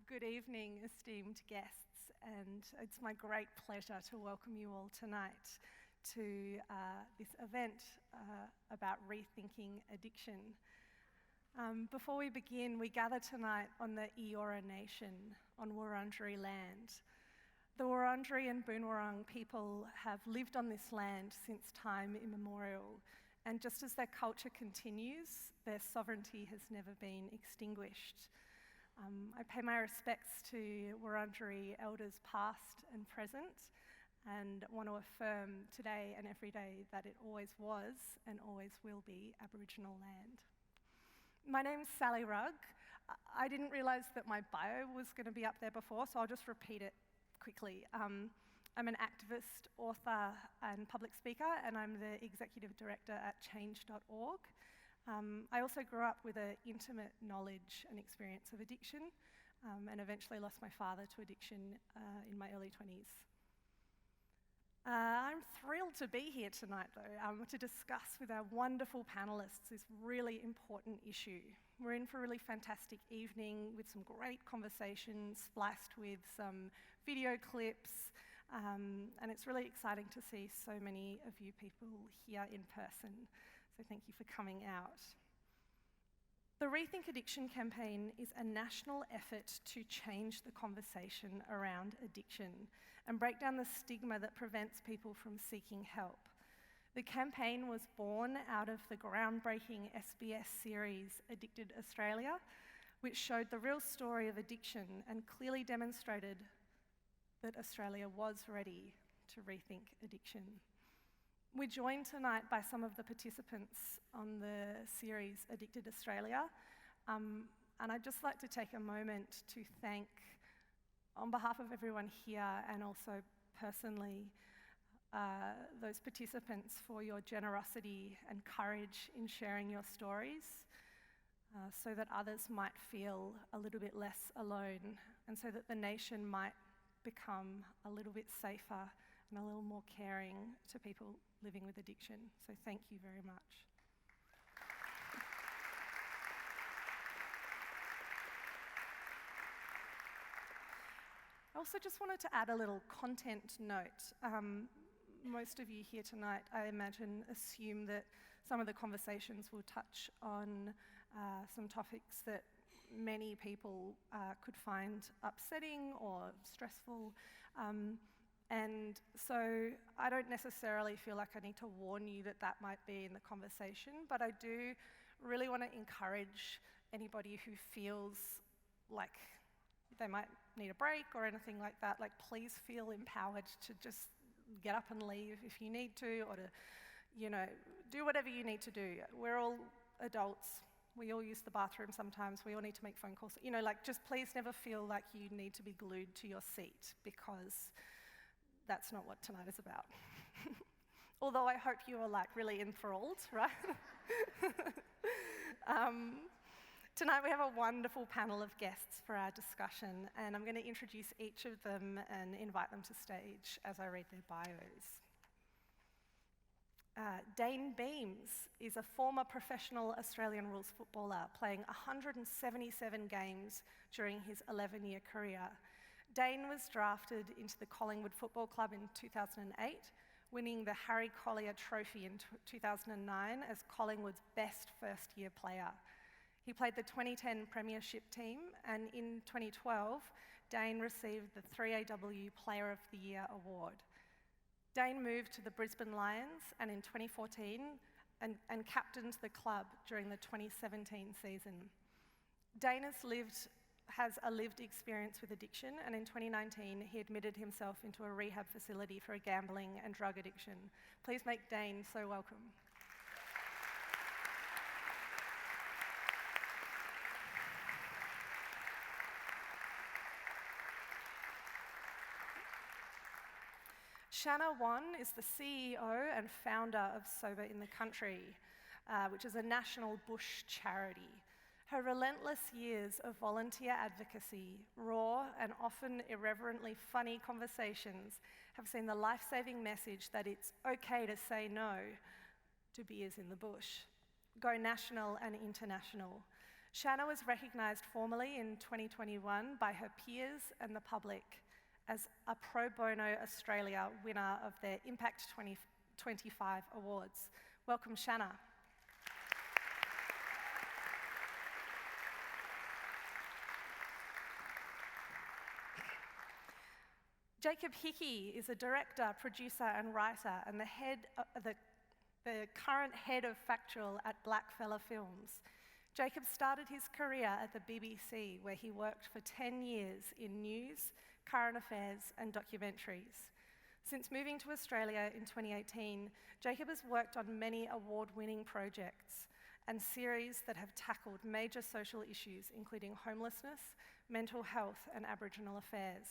Good evening, esteemed guests, and it's my great pleasure to welcome you all tonight to this event about rethinking addiction. Before we begin, we gather tonight on the Eora Nation on Wurundjeri land. The Wurundjeri and Boonwurrung people have lived on this land since time immemorial, and just as their culture continues, their sovereignty has never been extinguished. I pay my respects to Wurundjeri elders past and present, and want to affirm today and every day that it always was and always will be Aboriginal land. My name's Sally Rugg. I didn't realise that my bio was going to be up there before, so I'll just repeat it quickly. I'm an activist, author and public speaker, and I'm the executive director at change.org. I also grew up with an intimate knowledge and experience of addiction, and eventually lost my father to addiction in my early 20s. I'm thrilled to be here tonight, though, to discuss with our wonderful panellists this really important issue. We're in for a really fantastic evening with some great conversations spliced with some video clips, and it's really exciting to see so many of you people here in person. So thank you for coming out. The Rethink Addiction campaign is a national effort to change the conversation around addiction and break down the stigma that prevents people from seeking help. The campaign was born out of the groundbreaking SBS series Addicted Australia, which showed the real story of addiction and clearly demonstrated that Australia was ready to rethink addiction. We're joined tonight by some of the participants on the series Addicted Australia, and I'd just like to take a moment to thank, on behalf of everyone here and also personally, those participants for your generosity and courage in sharing your stories, so that others might feel a little bit less alone, and so that the nation might become a little bit safer and a little more caring to people living with addiction. So thank you very much. I also just wanted to add a little content note. Most of you here tonight, I imagine, assume that some of the conversations will touch on some topics that many people could find upsetting or stressful. And so I don't necessarily feel like I need to warn you that that might be in the conversation, but I do really want to encourage anybody who feels like they might need a break or anything like that, like please feel empowered to just get up and leave if you need to, or to, do whatever you need to do. We're all adults. We all use the bathroom sometimes. We all need to make phone calls. Just please never feel like you need to be glued to your seat, because that's not what tonight is about. Although I hope you are really enthralled, right? Tonight we have a wonderful panel of guests for our discussion, and I'm going to introduce each of them and invite them to stage as I read their bios. Dayne Beams is a former professional Australian rules footballer, playing 177 games during his 11-year career. Dayne was drafted into the Collingwood Football Club in 2008, winning the Harry Collier Trophy in 2009 as Collingwood's best first-year player. He played the 2010 Premiership team, and in 2012, Dayne received the 3AW Player of the Year award. Dayne moved to the Brisbane Lions, and in 2014, and captained the club during the 2017 season. Dayne has a lived experience with addiction, and in 2019, he admitted himself into a rehab facility for a gambling and drug addiction. Please make Dayne so welcome. Shanna Whan is the CEO and founder of Sober in the Country, which is a national bush charity. Her relentless years of volunteer advocacy, raw and often irreverently funny conversations have seen the life-saving message that it's okay to say no to beers in the bush go national and international. Shanna was recognised formally in 2021 by her peers and the public as a Pro Bono Australia winner of their Impact 2025 awards. Welcome, Shanna. Jacob Hickey is a director, producer and writer and the current head of factual at Backfella Films. Jacob started his career at the BBC, where he worked for 10 years in news, current affairs and documentaries. Since moving to Australia in 2018, Jacob has worked on many award-winning projects and series that have tackled major social issues, including homelessness, mental health and Aboriginal affairs.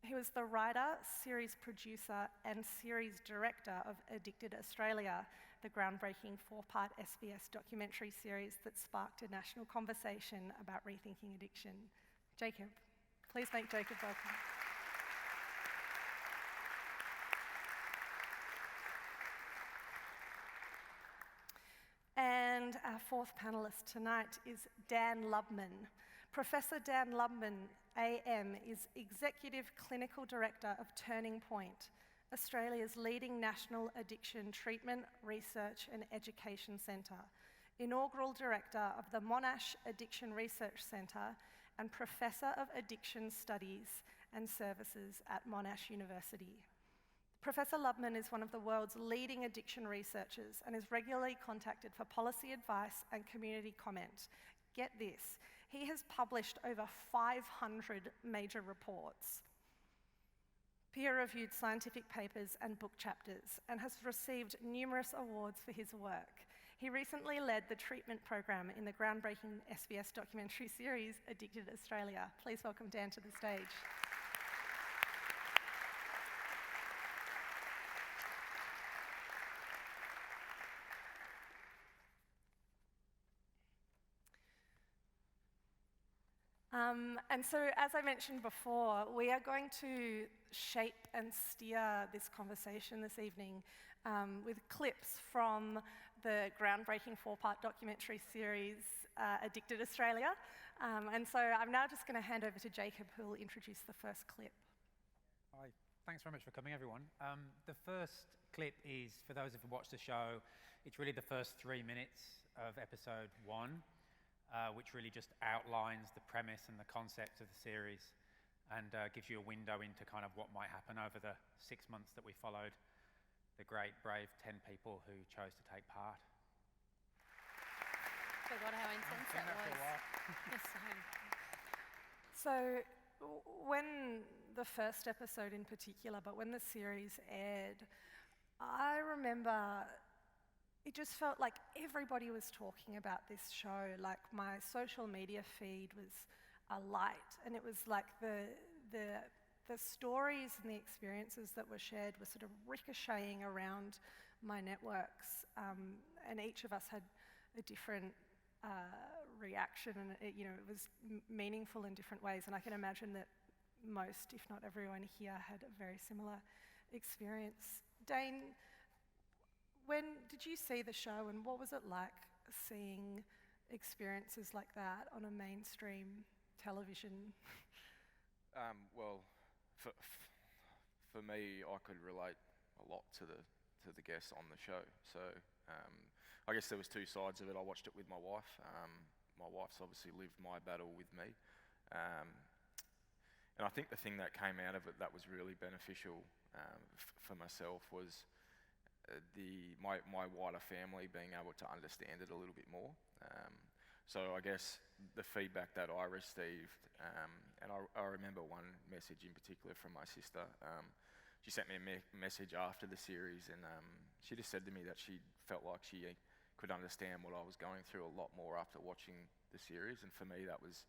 He was the writer, series producer and series director of Addicted Australia, the groundbreaking 4-part SBS documentary series that sparked a national conversation about rethinking addiction. Jacob, please make Jacob welcome. And our fourth panellist tonight is Dayne Lubman. Professor Dayne Lubman, AM, is Executive Clinical Director of Turning Point, Australia's leading national addiction treatment, research and education centre, inaugural Director of the Monash Addiction Research Centre and Professor of Addiction Studies and Services at Monash University. Professor Lubman is one of the world's leading addiction researchers and is regularly contacted for policy advice and community comment. Get this, he has published over 500 major reports, peer-reviewed scientific papers and book chapters, and has received numerous awards for his work. He recently led the treatment program in the groundbreaking SBS documentary series, Addicted Australia. Please welcome Dan to the stage. And so, as I mentioned before, we are going to shape and steer this conversation this evening with clips from the groundbreaking 4-part documentary series, Addicted Australia. And so I'm now just going to hand over to Jacob, who will introduce the first clip. Hi, thanks very much for coming, everyone. The first clip is, for those who have watched the show, it's really the first 3 minutes of episode 1. Which really just outlines the premise and the concept of the series and gives you a window into kind of what might happen over the 6 months that we followed the great, brave 10 people who chose to take part. Forgot how intense that was. Yes, So when the first episode in particular, but when the series aired, I remember it just felt like everybody was talking about this show. Like my social media feed was alight, and it was like the stories and the experiences that were shared were sort of ricocheting around my networks, and each of us had a different reaction, and it was meaningful in different ways. And I can imagine that most, if not everyone here, had a very similar experience. Dayne, when did you see the show, and what was it like seeing experiences like that on a mainstream television? Well, for me, I could relate a lot to the guests on the show. So I guess there was two sides of it. I watched it with my wife. My wife's obviously lived my battle with me, and I think the thing that came out of it that was really beneficial for myself was my wider family being able to understand it a little bit more. So I guess the feedback that I received, and I remember one message in particular from my sister. She sent me a message after the series, and she just said to me that she felt like she could understand what I was going through a lot more after watching the series. And for me, that was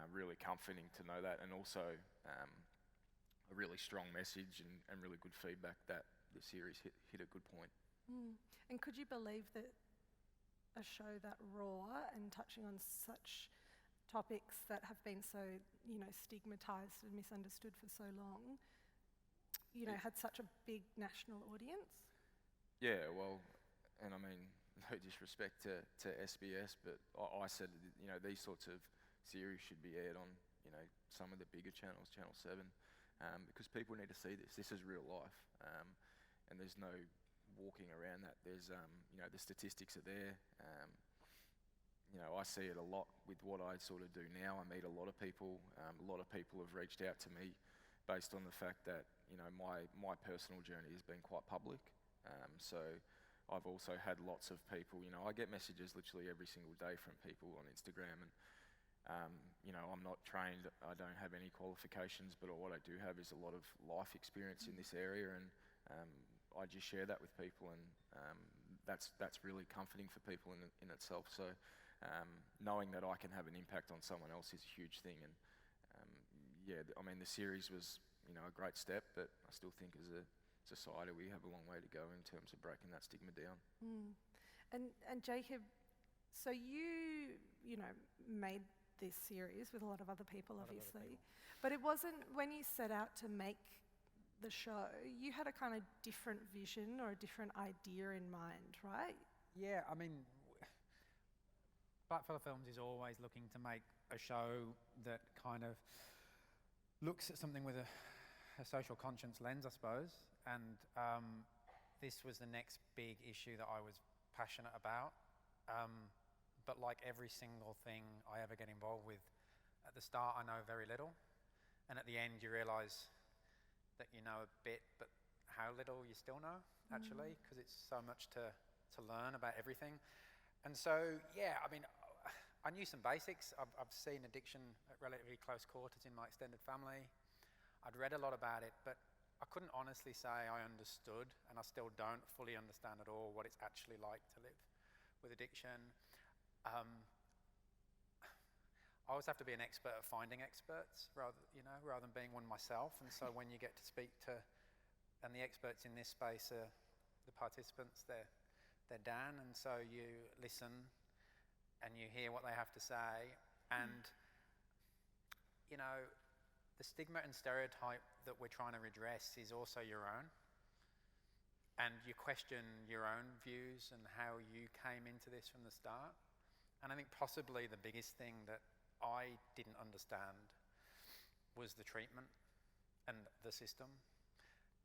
really comforting to know that, and also a really strong message and really good feedback that the series hit a good point. And could you believe that a show that raw and touching on such topics that have been so, stigmatised and misunderstood for so long, had such a big national audience? Yeah, well, and I mean, no disrespect to SBS, but I said, you know, these sorts of series should be aired on, you know, some of the bigger channels, Channel 7, because people need to see this. This is real life, and there's no walking around that. There's, you know, the statistics are there. You know, I see it a lot with what I sort of do now. I meet a lot of people. A lot of people have reached out to me based on the fact that, you know, my personal journey has been quite public. So I've also had lots of people, you know, I get messages literally every single day from people on Instagram, and you know, I'm not trained, I don't have any qualifications, but what I do have is a lot of life experience in this area, and I just share that with people, and that's really comforting for people in itself. So knowing that I can have an impact on someone else is a huge thing, and yeah, I mean, the series was, you know, a great step, but I still think as a society we have a long way to go in terms of breaking that stigma down. And Jacob, so you know, made this series with a lot of other people, obviously, but it wasn't, when you set out to make the show, you had a kind of different vision or a different idea in mind, right? Yeah, I mean, Backfella Films is always looking to make a show that kind of looks at something with a social conscience lens, I suppose, and this was the next big issue that I was passionate about. But like every single thing I ever get involved with, at the start I know very little, and at the end you realise that you know a bit, but how little you still know, actually, because it's so much to learn about everything. And so, yeah, I mean, I knew some basics. I've seen addiction at relatively close quarters in my extended family. I'd read a lot about it, but I couldn't honestly say I understood, and I still don't fully understand at all what it's actually like to live with addiction. I always have to be an expert at finding experts, rather than being one myself. And so when you get to speak to, and the experts in this space are the participants, they're Dan, and so you listen and you hear what they have to say, and you know, the stigma and stereotype that we're trying to redress is also your own, and you question your own views and how you came into this from the start. And I think possibly the biggest thing that I didn't understand was the treatment and the system.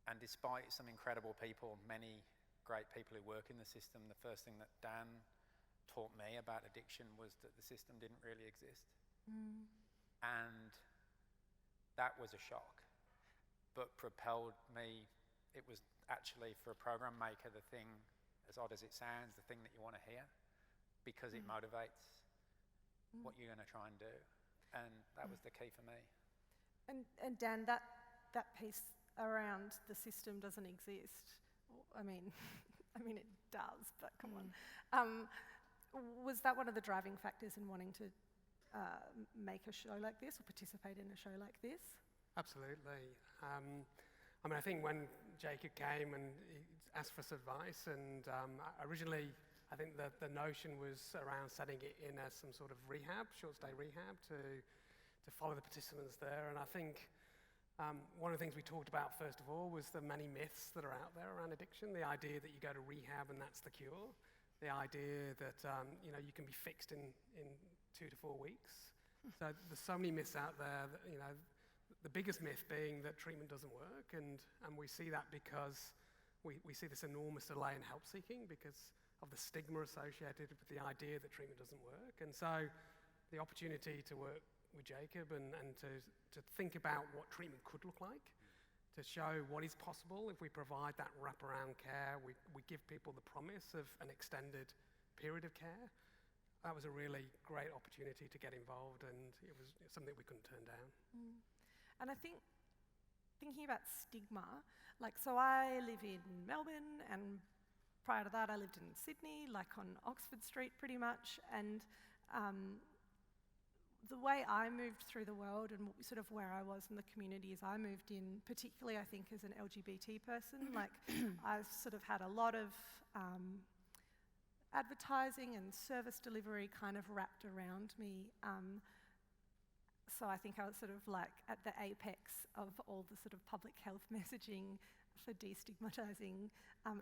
And despite some incredible people, many great people who work in the system, the first thing that Dan taught me about addiction was that the system didn't really exist. And that was a shock, but propelled me. It was actually, for a program maker, the thing, as odd as it sounds, the thing that you want to hear, because it motivates what you're going to try and do. And that was the key for me. And Dan, that piece around the system doesn't exist. I mean it does, but come on. Was that one of the driving factors in wanting to make a show like this or participate in a show like this? Absolutely. I mean, I think when Jacob came and he asked for some advice, and originally I think the notion was around setting it in as some sort of rehab, short-stay rehab, to follow the participants there. And I think one of the things we talked about first of all was the many myths that are out there around addiction. The idea that you go to rehab and that's the cure. The idea that you know, you can be fixed in 2 to 4 weeks. So there's so many myths out there that, you know, the biggest myth being that treatment doesn't work, and we see that because we see this enormous delay in help seeking because of the stigma associated with the idea that treatment doesn't work. And so the opportunity to work with Jacob and to think about what treatment could look like, to show what is possible if we provide that wraparound care, we give people the promise of an extended period of care. That was a really great opportunity to get involved, and it was something we couldn't turn down. And I think, thinking about stigma, like, so I live in Melbourne, and prior to that I lived in Sydney, like on Oxford Street pretty much, and the way I moved through the world and sort of where I was in the communities I moved in, particularly I think as an LGBT person, like I sort of had a lot of advertising and service delivery kind of wrapped around me. So I think I was sort of like at the apex of all the sort of public health messaging for destigmatising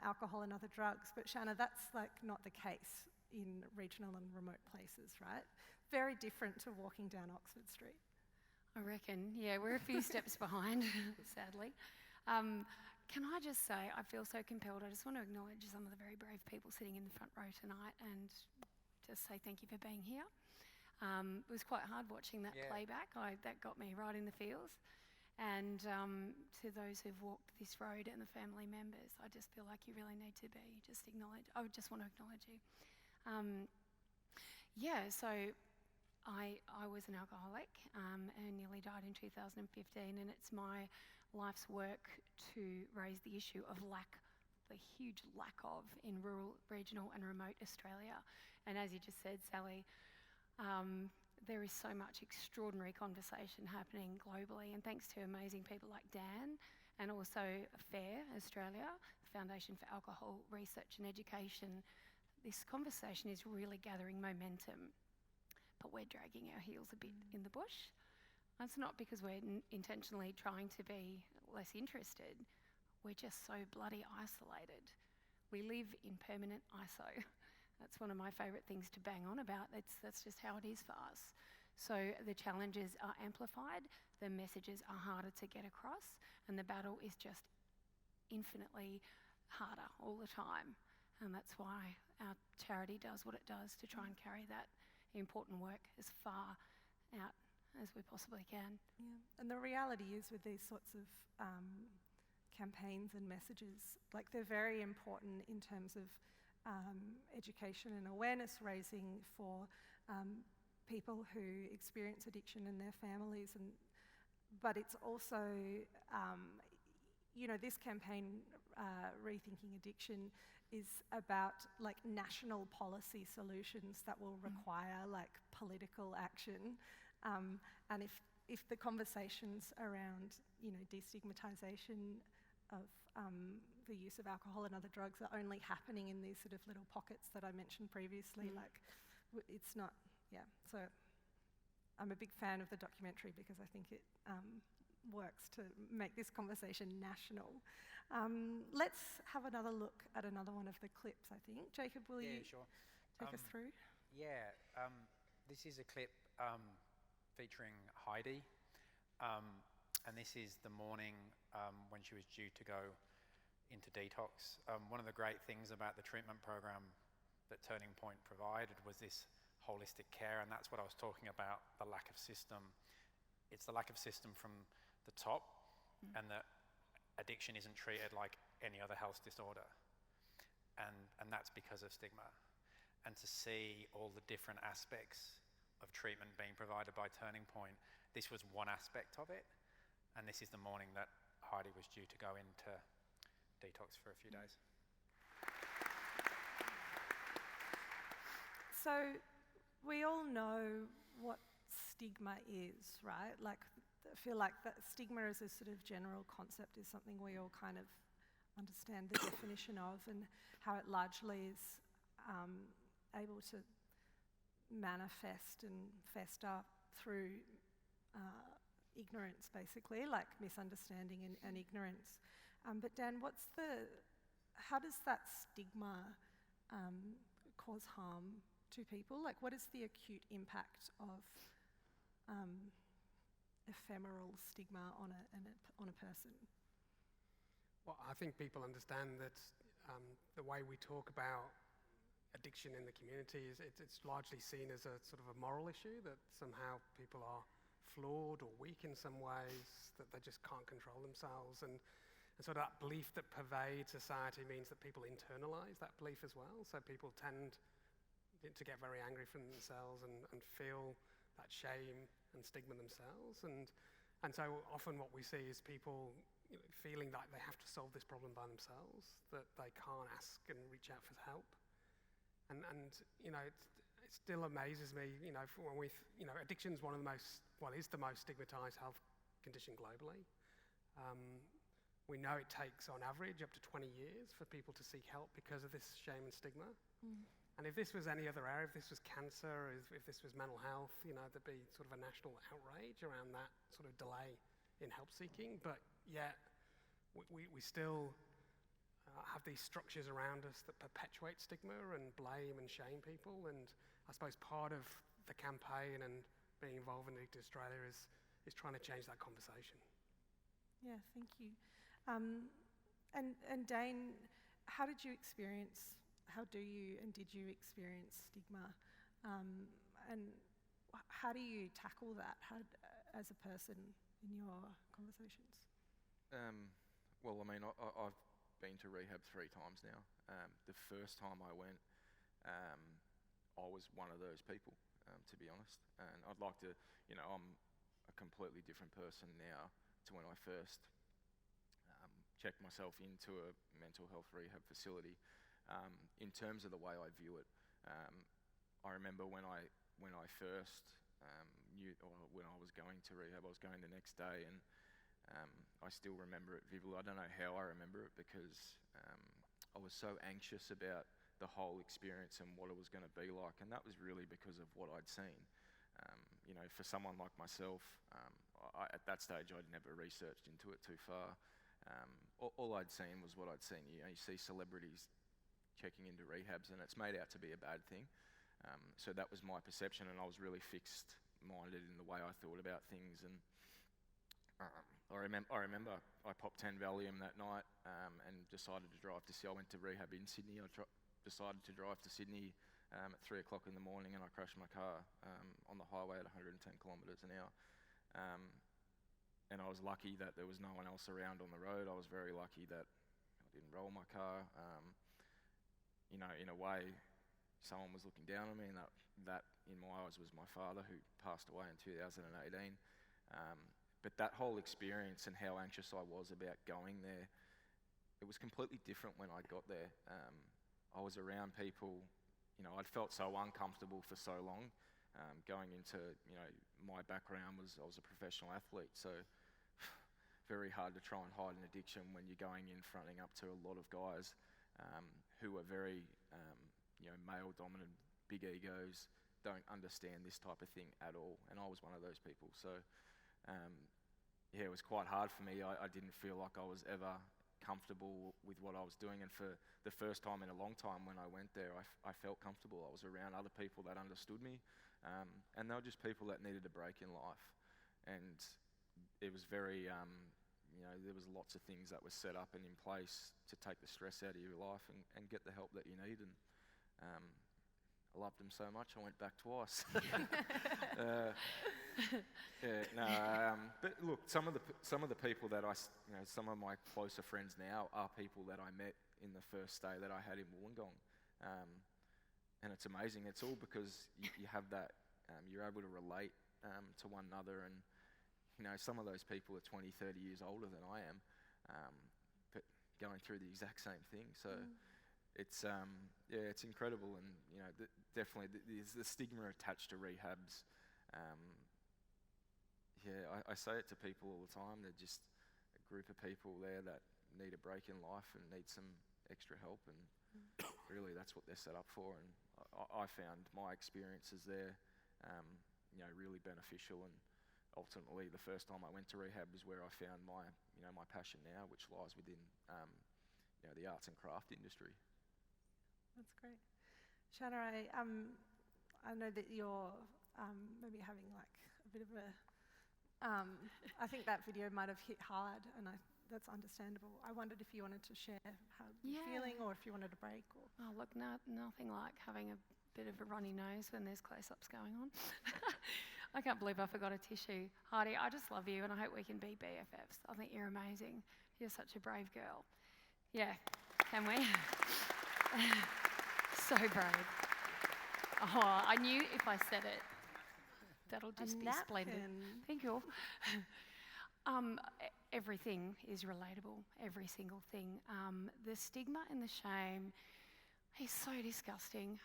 alcohol and other drugs. But Shanna, that's like not the case in regional and remote places, right? Very different to walking down Oxford Street. I reckon, yeah, we're a few steps behind, sadly. Can I just say, I feel so compelled. I just want to acknowledge some of the very brave people sitting in the front row tonight and just say thank you for being here. It was quite hard watching that playback. That got me right in the feels. And to those who've walked this road and the family members, I just feel like you really need to be just acknowledged. I just want to acknowledge you. So I was an alcoholic and nearly died in 2015, and it's my life's work to raise the issue of the huge lack of in rural, regional and remote Australia. And as you just said, Sally, there is so much extraordinary conversation happening globally, and thanks to amazing people like Dan and also FAIR Australia, the Foundation for Alcohol Research and Education, this conversation is really gathering momentum, but we're dragging our heels a bit in the bush. That's not because we're intentionally trying to be less interested. We're just so bloody isolated. We live in permanent ISO. That's one of my favourite things to bang on about. That's just how it is for us. So the challenges are amplified, the messages are harder to get across, and the battle is just infinitely harder all the time. And that's why our charity does what it does to try and carry that important work as far out as we possibly can. Yeah, and the reality is with these sorts of campaigns and messages, like they're very important in terms of education and awareness raising for people who experience addiction in their families, but it's also, this campaign, Rethinking Addiction, is about like national policy solutions that will require like political action. And if the conversations around, destigmatisation of the use of alcohol and other drugs are only happening in these sort of little pockets that I mentioned previously, it's not, So I'm a big fan of the documentary because I think it works to make this conversation national. Let's have another look at another one of the clips, I think. Jacob, will you take us through? This is a clip featuring Heidi, and this is the morning when she was due to go into detox. One of the great things about the treatment program that Turning Point provided was this holistic care, and that's what I was talking about, the lack of system. It's the lack of system from the top, and that addiction isn't treated like any other health disorder, and that's because of stigma. And to see all the different aspects of treatment being provided by Turning Point, this was one aspect of it, and this is the morning that Heidi was due to go into detox for a few days. So we all know what stigma is, right? Like, I feel like that stigma as a sort of general concept is something we all kind of understand the definition of, and how it largely is able to manifest and fester through ignorance, basically, like misunderstanding and ignorance. But Dan, how does that stigma cause harm to people? Like, what is the acute impact of ephemeral stigma on a person? Well, I think people understand that the way we talk about addiction in the community is it's largely seen as a sort of a moral issue, that somehow people are flawed or weak in some ways, that they just can't control themselves, and sort of that belief that pervades society means that people internalise that belief as well. So people tend to get very angry from themselves and feel that shame and stigma themselves, and so often what we see is people feeling like they have to solve this problem by themselves, that they can't ask and reach out for help. And it still amazes me, when addiction's is the most stigmatised health condition globally. We know it takes, on average, up to 20 years for people to seek help because of this shame and stigma. And if this was any other area, if this was cancer, if this was mental health, there'd be sort of a national outrage around that sort of delay in help seeking. But yet, we still have these structures around us that perpetuate stigma and blame and shame people. And I suppose part of the campaign and being involved in Addict Australia is trying to change that conversation. Yeah, thank you. And Dayne, how do you experience and did you experience stigma? And how do you tackle that as a person in your conversations? Well, I mean, I've been to rehab 3 times now. The first time I went, I was one of those people, to be honest. And I'd like to, I'm a completely different person now to when I first checked myself into a mental health rehab facility. In terms of the way I view it, I remember when I first knew, or when I was going to rehab, I was going the next day, and I still remember it vividly. I don't know how I remember it because I was so anxious about the whole experience and what it was going to be like, and that was really because of what I'd seen. For someone like myself, at that stage I'd never researched into it too far. All I'd seen was what I'd seen. You see celebrities checking into rehabs, and it's made out to be a bad thing. So that was my perception, and I was really fixed-minded in the way I thought about things. And I remember I popped 10 Valium that night and decided to drive to Sydney. I went to rehab in Sydney. I decided to drive to Sydney at 3 o'clock in the morning, and I crashed my car on the highway at 110 kilometres an hour. And I was lucky that there was no one else around on the road. I was very lucky that I didn't roll my car. In a way, someone was looking down on me, and that in my eyes was my father, who passed away in 2018. But that whole experience and how anxious I was about going there, it was completely different when I got there. I was around people, I'd felt so uncomfortable for so long. Going into, my background was I was a professional athlete, so very hard to try and hide an addiction when you're going in fronting up to a lot of guys who are very, male-dominant, big egos, don't understand this type of thing at all, and I was one of those people. So, it was quite hard for me. I didn't feel like I was ever comfortable with what I was doing, and for the first time in a long time when I went there, I felt comfortable. I was around other people that understood me, and they were just people that needed a break in life. And it was very, there was lots of things that were set up and in place to take the stress out of your life and get the help that you need. And I loved them so much, I went back twice. But look, some of the people that some of my closer friends now are people that I met in the first stay that I had in Wollongong. And it's amazing. It's all because you have that, you're able to relate to one another. And, some of those people are 20, 30 years older than I am, but going through the exact same thing. So it's incredible. And, definitely there's the stigma attached to rehabs. I say it to people all the time. They're just a group of people there that need a break in life and need some extra help, and really that's what they're set up for. And I found my experiences there, really beneficial. And ultimately, the first time I went to rehab was where I found my passion now, which lies within, the arts and craft industry. That's great. Shanna, I know that you're maybe having like a bit of a, I think that video might have hit hard, and that's understandable. I wondered if you wanted to share how you're feeling, or if you wanted a break. Or Oh, look, nothing like having a bit of a runny nose when there's close-ups going on. I can't believe I forgot a tissue. Heidi, I just love you, and I hope we can be BFFs. I think you're amazing. You're such a brave girl. Yeah, can we? So brave. Oh, I knew if I said it, that'll just be splendid. Thank you. Everything is relatable, every single thing. The stigma and the shame is so disgusting.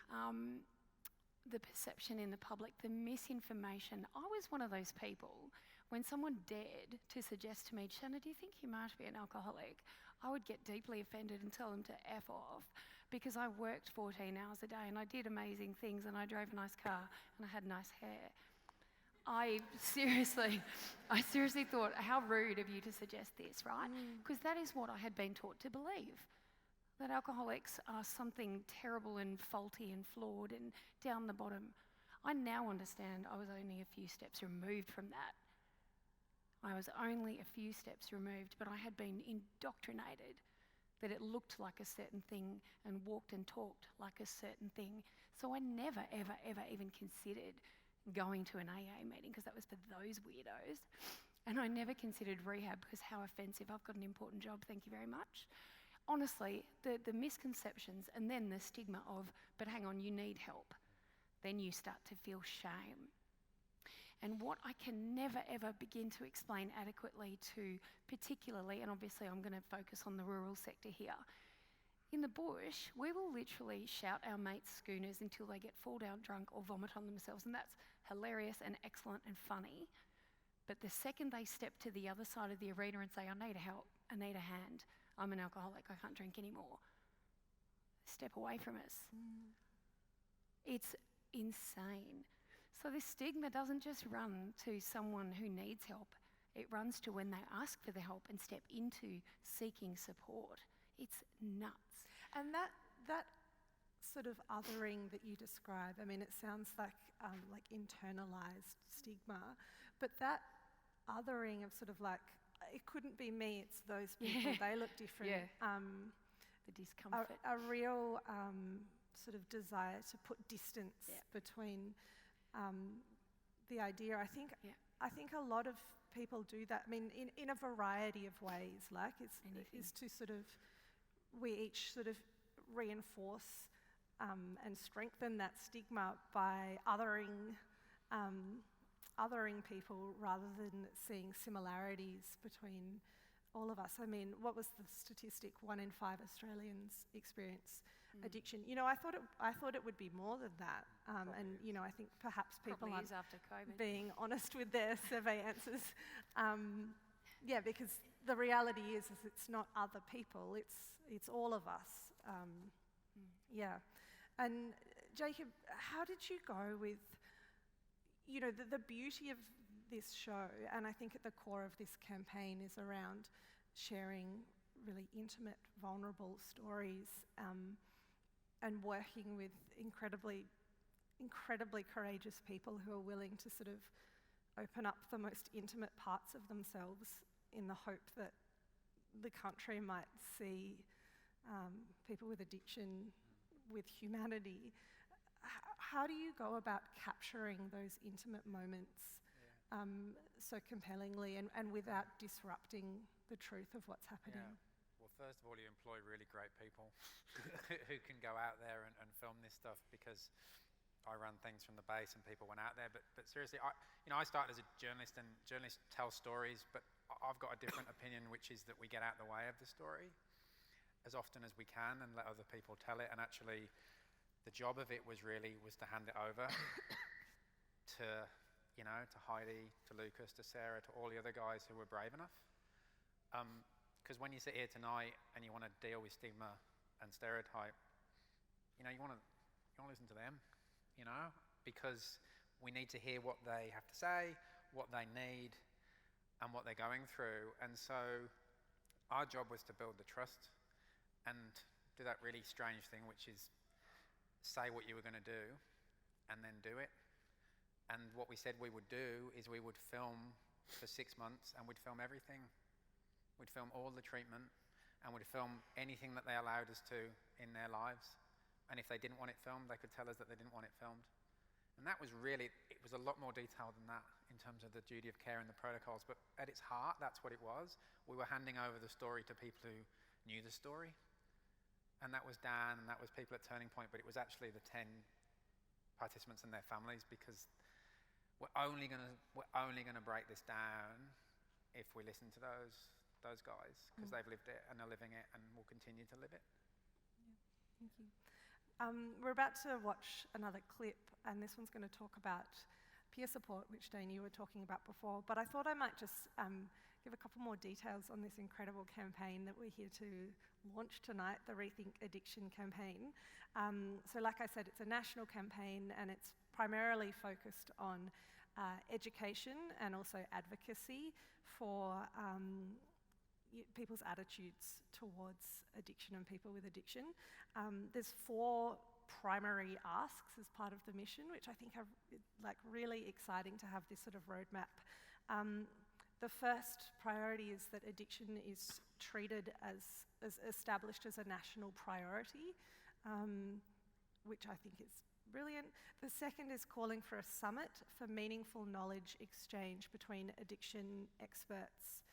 The perception in the public, the misinformation. I was one of those people, when someone dared to suggest to me, Shanna, do you think you might be an alcoholic? I would get deeply offended and tell them to F off, because I worked 14 hours a day and I did amazing things and I drove a nice car and I had nice hair. I seriously thought, how rude of you to suggest this, right? Because that is what I had been taught to believe, that alcoholics are something terrible and faulty and flawed and down the bottom. I now understand I was only a few steps removed from that. I was only a few steps removed, but I had been indoctrinated that it looked like a certain thing and walked and talked like a certain thing. So I never, ever, ever even considered going to an AA meeting, because that was for those weirdos. And I never considered rehab, because how offensive, I've got an important job, thank you very much. Honestly, the misconceptions and then the stigma of, but hang on, you need help. Then you start to feel shame. And what I can never ever begin to explain adequately to, particularly, and obviously I'm going to focus on the rural sector here, in the bush, we will literally shout our mates' schooners until they get fall down drunk or vomit on themselves, and that's hilarious and excellent and funny. But the second they step to the other side of the arena and say, I need help, I need a hand, I'm an alcoholic, I can't drink anymore, step away from us. It's insane. So this stigma doesn't just run to someone who needs help, it runs to when they ask for the help and step into seeking support. It's nuts. And that sort of othering that you describe, I mean, it sounds like internalized stigma, but that othering of sort of like, it couldn't be me, it's those people, they look different. The discomfort. A real sort of desire to put distance between the idea. I think a lot of people do that. I mean, in a variety of ways. Like is to sort of, we each sort of reinforce and strengthen that stigma by othering people rather than seeing similarities between all of us. I mean, what was the statistic? 1 in 5 Australians experience addiction. You know, I thought it would be more than that. And you know, I think perhaps people aren't after COVID. being honest with their survey answers. Because the reality is it's not other people. It's all of us. And Jacob, how did you go with, you know, the beauty of this show, and I think at the core of this campaign is around sharing really intimate, vulnerable stories, and working with incredibly courageous people who are willing to sort of open up the most intimate parts of themselves in the hope that the country might see people with addiction with humanity. How do you go about capturing those intimate moments so compellingly and without disrupting the truth of what's happening? Well, first of all, you employ really great people who can go out there and film this stuff, because I ran things from the base and people went out there. But seriously, I started as a journalist, and journalists tell stories, but I've got a different opinion, which is that we get out of the way of the story as often as we can and let other people tell it. And actually, the job of it was to hand it over to Heidi, to Lucas, to Sarah, to all the other guys who were brave enough. Because when you sit here tonight and you want to deal with stigma and stereotype, you want to listen to them, because we need to hear what they have to say, what they need, and what they're going through. And so our job was to build the trust and do that really strange thing, which is say what you were going to do and then do it. And what we said we would do is we would film for 6 months, and we'd film everything. We'd film all the treatment, and we'd film anything that they allowed us to in their lives. And if they didn't want it filmed, they could tell us that they didn't want it filmed. And that was it was a lot more detailed than that in terms of the duty of care and the protocols. But at its heart, that's what it was. We were handing over the story to people who knew the story. And that was Dan, and that was people at Turning Point, but it was actually the 10 participants and their families, because we're only gonna break this down if we listen to those guys, because they've lived it and are living it and will continue to live it. Thank you. We're about to watch another clip, and this one's going to talk about peer support, which Dayne, you were talking about before, but I thought I might just give a couple more details on this incredible campaign that we're here to launch tonight, the Rethink Addiction campaign. So like I said, it's a national campaign, and it's primarily focused on education and also advocacy for people's attitudes towards addiction and people with addiction. There's 4 primary asks as part of the mission, which I think are really exciting to have this sort of roadmap. The first priority is that addiction is treated as established as a national priority, which I think is brilliant. The second is calling for a summit for meaningful knowledge exchange between addiction experts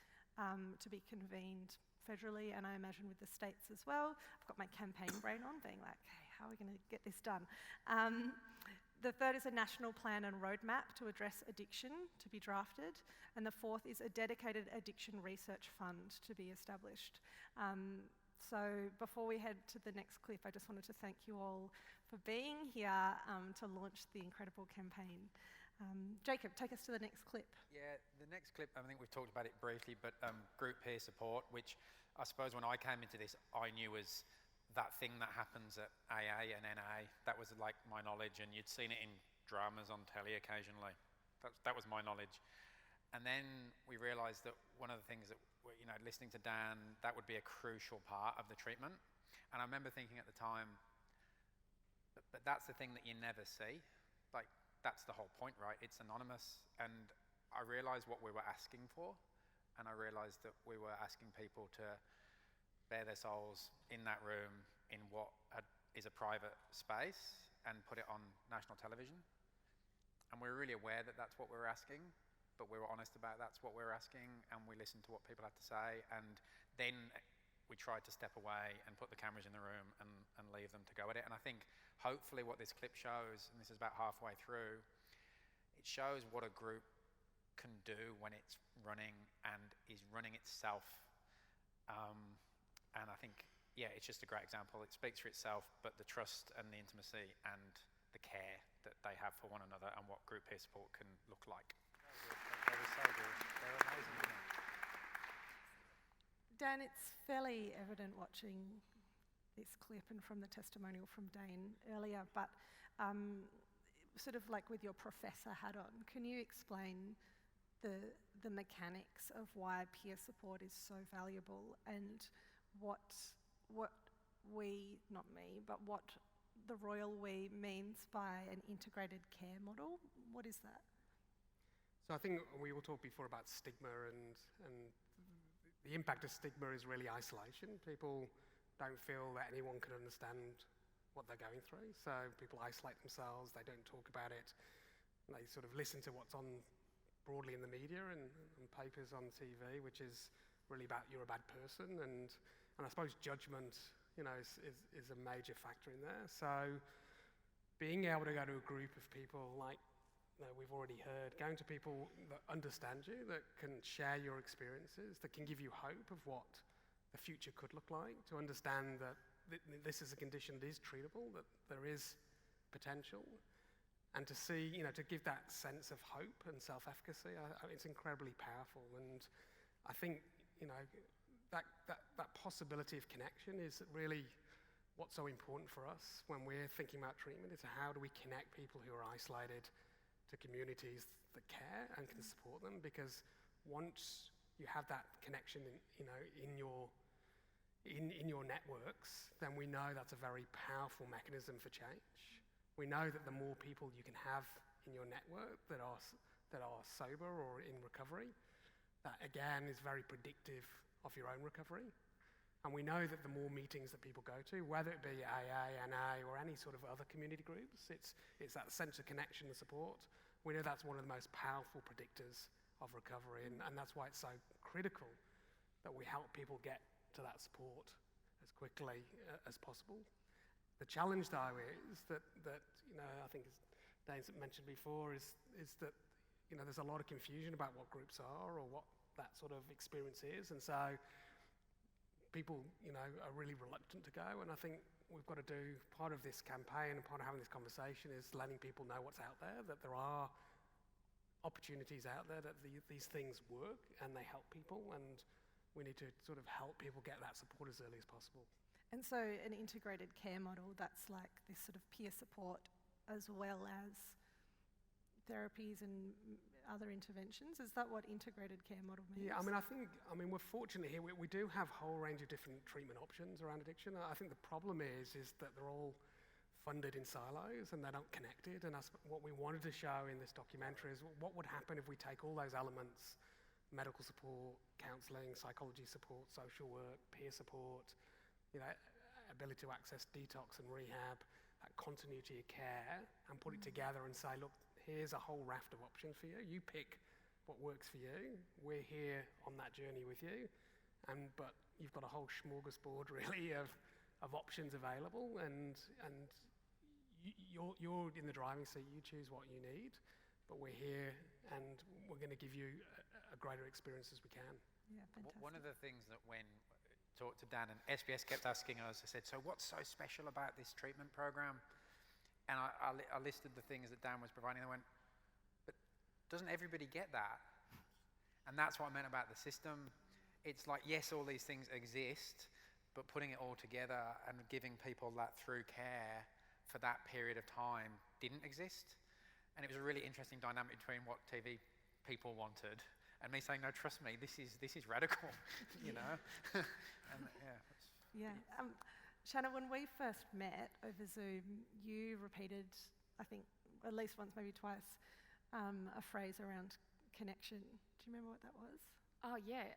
to be convened federally, and I imagine with the states as well. I've got my campaign brain on, being like, hey, how are we going to get this done? The third is a national plan and roadmap to address addiction to be drafted. And the fourth is a dedicated addiction research fund to be established. So before we head to the next clip, I just wanted to thank you all for being here to launch the incredible campaign. Jacob, take us to the next clip. Yeah, the next clip, I think we've talked about it briefly, but group peer support, which I suppose when I came into this, I knew was that thing that happens at AA and NA. That was like my knowledge, and you'd seen it in dramas on telly occasionally. That was my knowledge. And then we realised that one of the things that, listening to Dan, that would be a crucial part of the treatment. And I remember thinking at the time, but that's the thing that you never see. Like, that's the whole point, right? It's anonymous. And I realised what we were asking for, and I realised that we were asking people to bare their souls in that room in what is a private space and put it on national television. And we were really aware that that's what we were asking, but we were honest about that's what we were asking, and we listened to what people had to say, and then we tried to step away and put the cameras in the room and leave them to go at it. And I think hopefully what this clip shows, and this is about halfway through, it shows what a group can do when it's running and is running itself. And I think, yeah, it's just a great example. It speaks for itself, but the trust and the intimacy and the care that they have for one another and what group peer support can look like. They were so good. They were amazing, weren't they? Dan, it's fairly evident watching this clip and from the testimonial from Dayne earlier, but sort of like with your professor hat on, can you explain the mechanics of why peer support is so valuable and what we, not me, but what the royal we means by an integrated care model? What is that? So I think we all talked before about stigma, and the impact of stigma is really isolation. People don't feel that anyone can understand what they're going through, so people isolate themselves, they don't talk about it, they sort of listen to what's on broadly in the media and papers on TV, which is really about you're a bad person, and I suppose judgment, is a major factor in there. So being able to go to a group of people like we've already heard, going to people that understand you, that can share your experiences, that can give you hope of what the future could look like, to understand that this is a condition that is treatable, that there is potential, and to see, to give that sense of hope and self-efficacy, it's incredibly powerful. And I think, that possibility of connection is really what's so important for us when we're thinking about treatment. Is how do we connect people who are isolated to communities that care and can support them? Because once you have that connection, in your networks, then we know that's a very powerful mechanism for change. We know that the more people you can have in your network that are sober or in recovery, that again is very predictive of your own recovery. And we know that the more meetings that people go to, whether it be AA, NA, or any sort of other community groups, it's that sense of connection and support. We know that's one of the most powerful predictors of recovery, and that's why it's so critical that we help people get to that support as quickly as possible. The challenge, though, is that I think as Dayne mentioned before, is that there's a lot of confusion about what groups are or what that sort of experience is, and so people are really reluctant to go. And I think we've got to do part of this campaign and part of having this conversation is letting people know what's out there, that there are opportunities out there, that these things work and they help people, and we need to sort of help people get that support as early as possible. And so an integrated care model, that's like this sort of peer support as well as therapies and other interventions? Is that what integrated care model means? Yeah, I mean, we're fortunate here. We do have a whole range of different treatment options around addiction. I think the problem is that they're all funded in silos and they're not connected. And that's what we wanted to show in this documentary is what would happen if we take all those elements, medical support, counselling, psychology support, social work, peer support, ability to access detox and rehab, that continuity of care, and put it together and say, look, here's a whole raft of options for you. You pick what works for you. We're here on that journey with you. But you've got a whole smorgasbord, really, of options available. And you're in the driving seat. You choose what you need. But we're here, and we're going to give you a greater experience as we can. Yeah, fantastic. One of the things that when talked to Dan, and SBS kept asking us, I said, so what's so special about this treatment program? And I listed the things that Dan was providing. They went, but doesn't everybody get that? And that's what I meant about the system. It's like, yes, all these things exist, but putting it all together and giving people that through care for that period of time didn't exist. And it was a really interesting dynamic between what TV people wanted and me saying, no, trust me, this is radical, you know? And yeah. Shanna, when we first met over Zoom, you repeated, I think, at least once, maybe twice, a phrase around connection. Do you remember what that was? Oh yeah,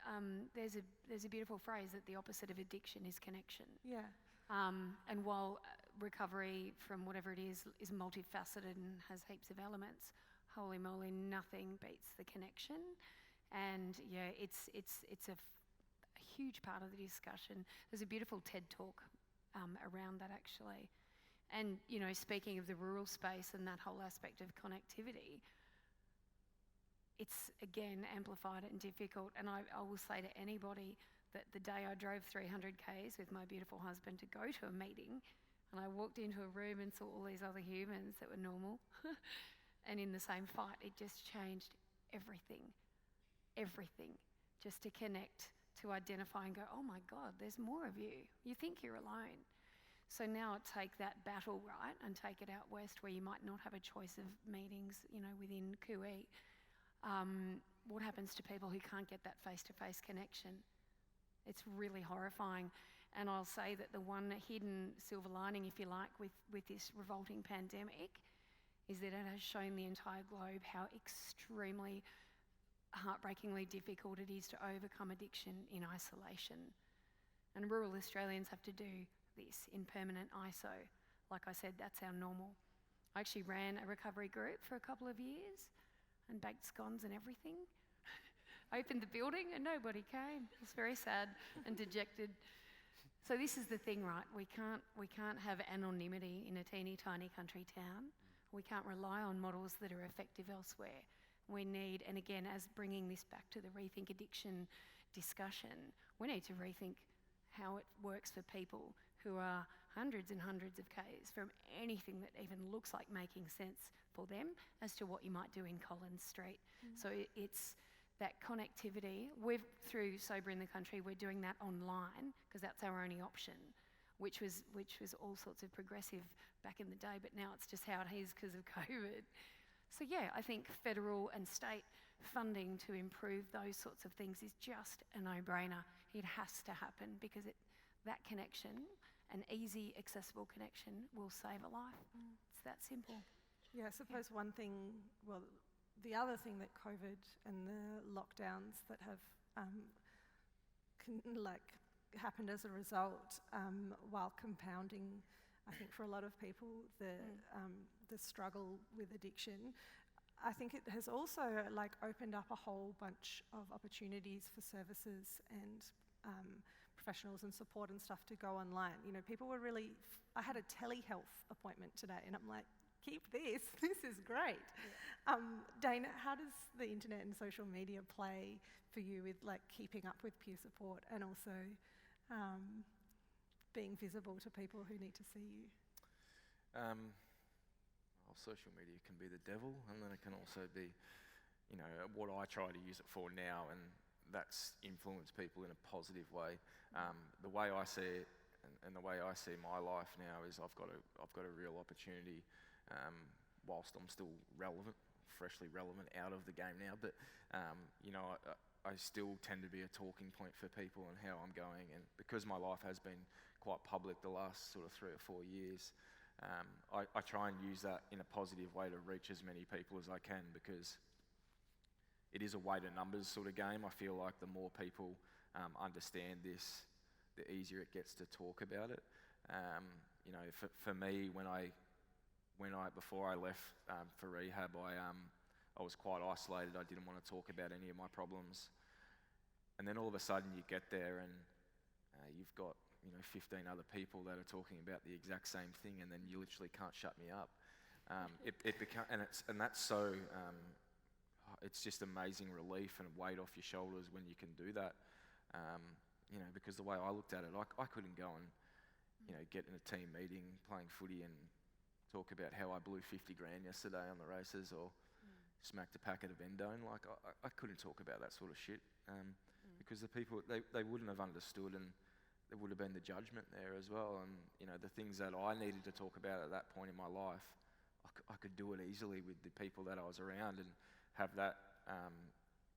there's a beautiful phrase that the opposite of addiction is connection. Yeah. And while recovery from whatever it is multifaceted and has heaps of elements, holy moly, nothing beats the connection. And yeah, it's a huge part of the discussion. There's a beautiful TED talk around that actually. And speaking of the rural space and that whole aspect of connectivity, it's again amplified and difficult. And I will say to anybody that the day I drove 300 Ks with my beautiful husband to go to a meeting, and I walked into a room and saw all these other humans that were normal, and in the same fight, it just changed everything, just to connect, to identify and go, oh my God, there's more of you. You think you're alone. So now take that battle, right, and take it out west where you might not have a choice of meetings, within Kui. What happens to people who can't get that face-to-face connection? It's really horrifying. And I'll say that the one hidden silver lining, if you like, with this revolting pandemic is that it has shown the entire globe how extremely heartbreakingly difficult it is to overcome addiction in isolation. And rural Australians have to do this in permanent ISO. Like I said, that's our normal. I actually ran a recovery group for a couple of years and baked scones and everything. Opened the building and nobody came. It was very sad and dejected. So this is the thing, right? We can't have anonymity in a teeny tiny country town. We can't rely on models that are effective elsewhere. We need, and again, as bringing this back to the Rethink Addiction discussion, we need to rethink how it works for people who are hundreds and hundreds of Ks from anything that even looks like making sense for them as to what you might do in Collins Street. So it's that connectivity. Through Sober in the Country, we're doing that online because that's our only option, which was all sorts of progressive back in the day, but now it's just how it is because of COVID. So yeah, I think federal and state funding to improve those sorts of things is just a no-brainer. It has to happen because that connection, an easy, accessible connection, will save a life. It's that simple. Yeah, I suppose one thing, the other thing that COVID and the lockdowns that have happened as a result, while compounding, I think for a lot of people, the struggle with addiction, I think it has also opened up a whole bunch of opportunities for services and professionals and support and stuff to go online. People were really. I had a telehealth appointment today, and I'm like, keep this. This is great. Yeah. Dayne, how does the internet and social media play for you with keeping up with peer support and also being visible to people who need to see you? Social media can be the devil, and then it can also be, what I try to use it for now, and that's influence people in a positive way. The way I see it, and the way I see my life now is I've got a real opportunity, whilst I'm still relevant freshly relevant out of the game now, but I still tend to be a talking point for people and how I'm going, and because my life has been quite public the last sort of 3 or 4 years, I try and use that in a positive way to reach as many people as I can, because it is a weight of numbers sort of game. I feel like the more people understand this, the easier it gets to talk about it. For me, before I left for rehab, I was quite isolated. I didn't want to talk about any of my problems. And then all of a sudden you get there and you've got 15 other people that are talking about the exact same thing, and then you literally can't shut me up. It's just amazing relief and weight off your shoulders when you can do that. Because the way I looked at it, I couldn't go and get in a team meeting playing footy and talk about how I blew 50 grand yesterday on the races, or smacked a packet of endone. Like, I couldn't talk about that sort of shit because the people, they wouldn't have understood, and there would have been the judgment there as well. And the things that I needed to talk about at that point in my life, I could do it easily with the people that I was around and have that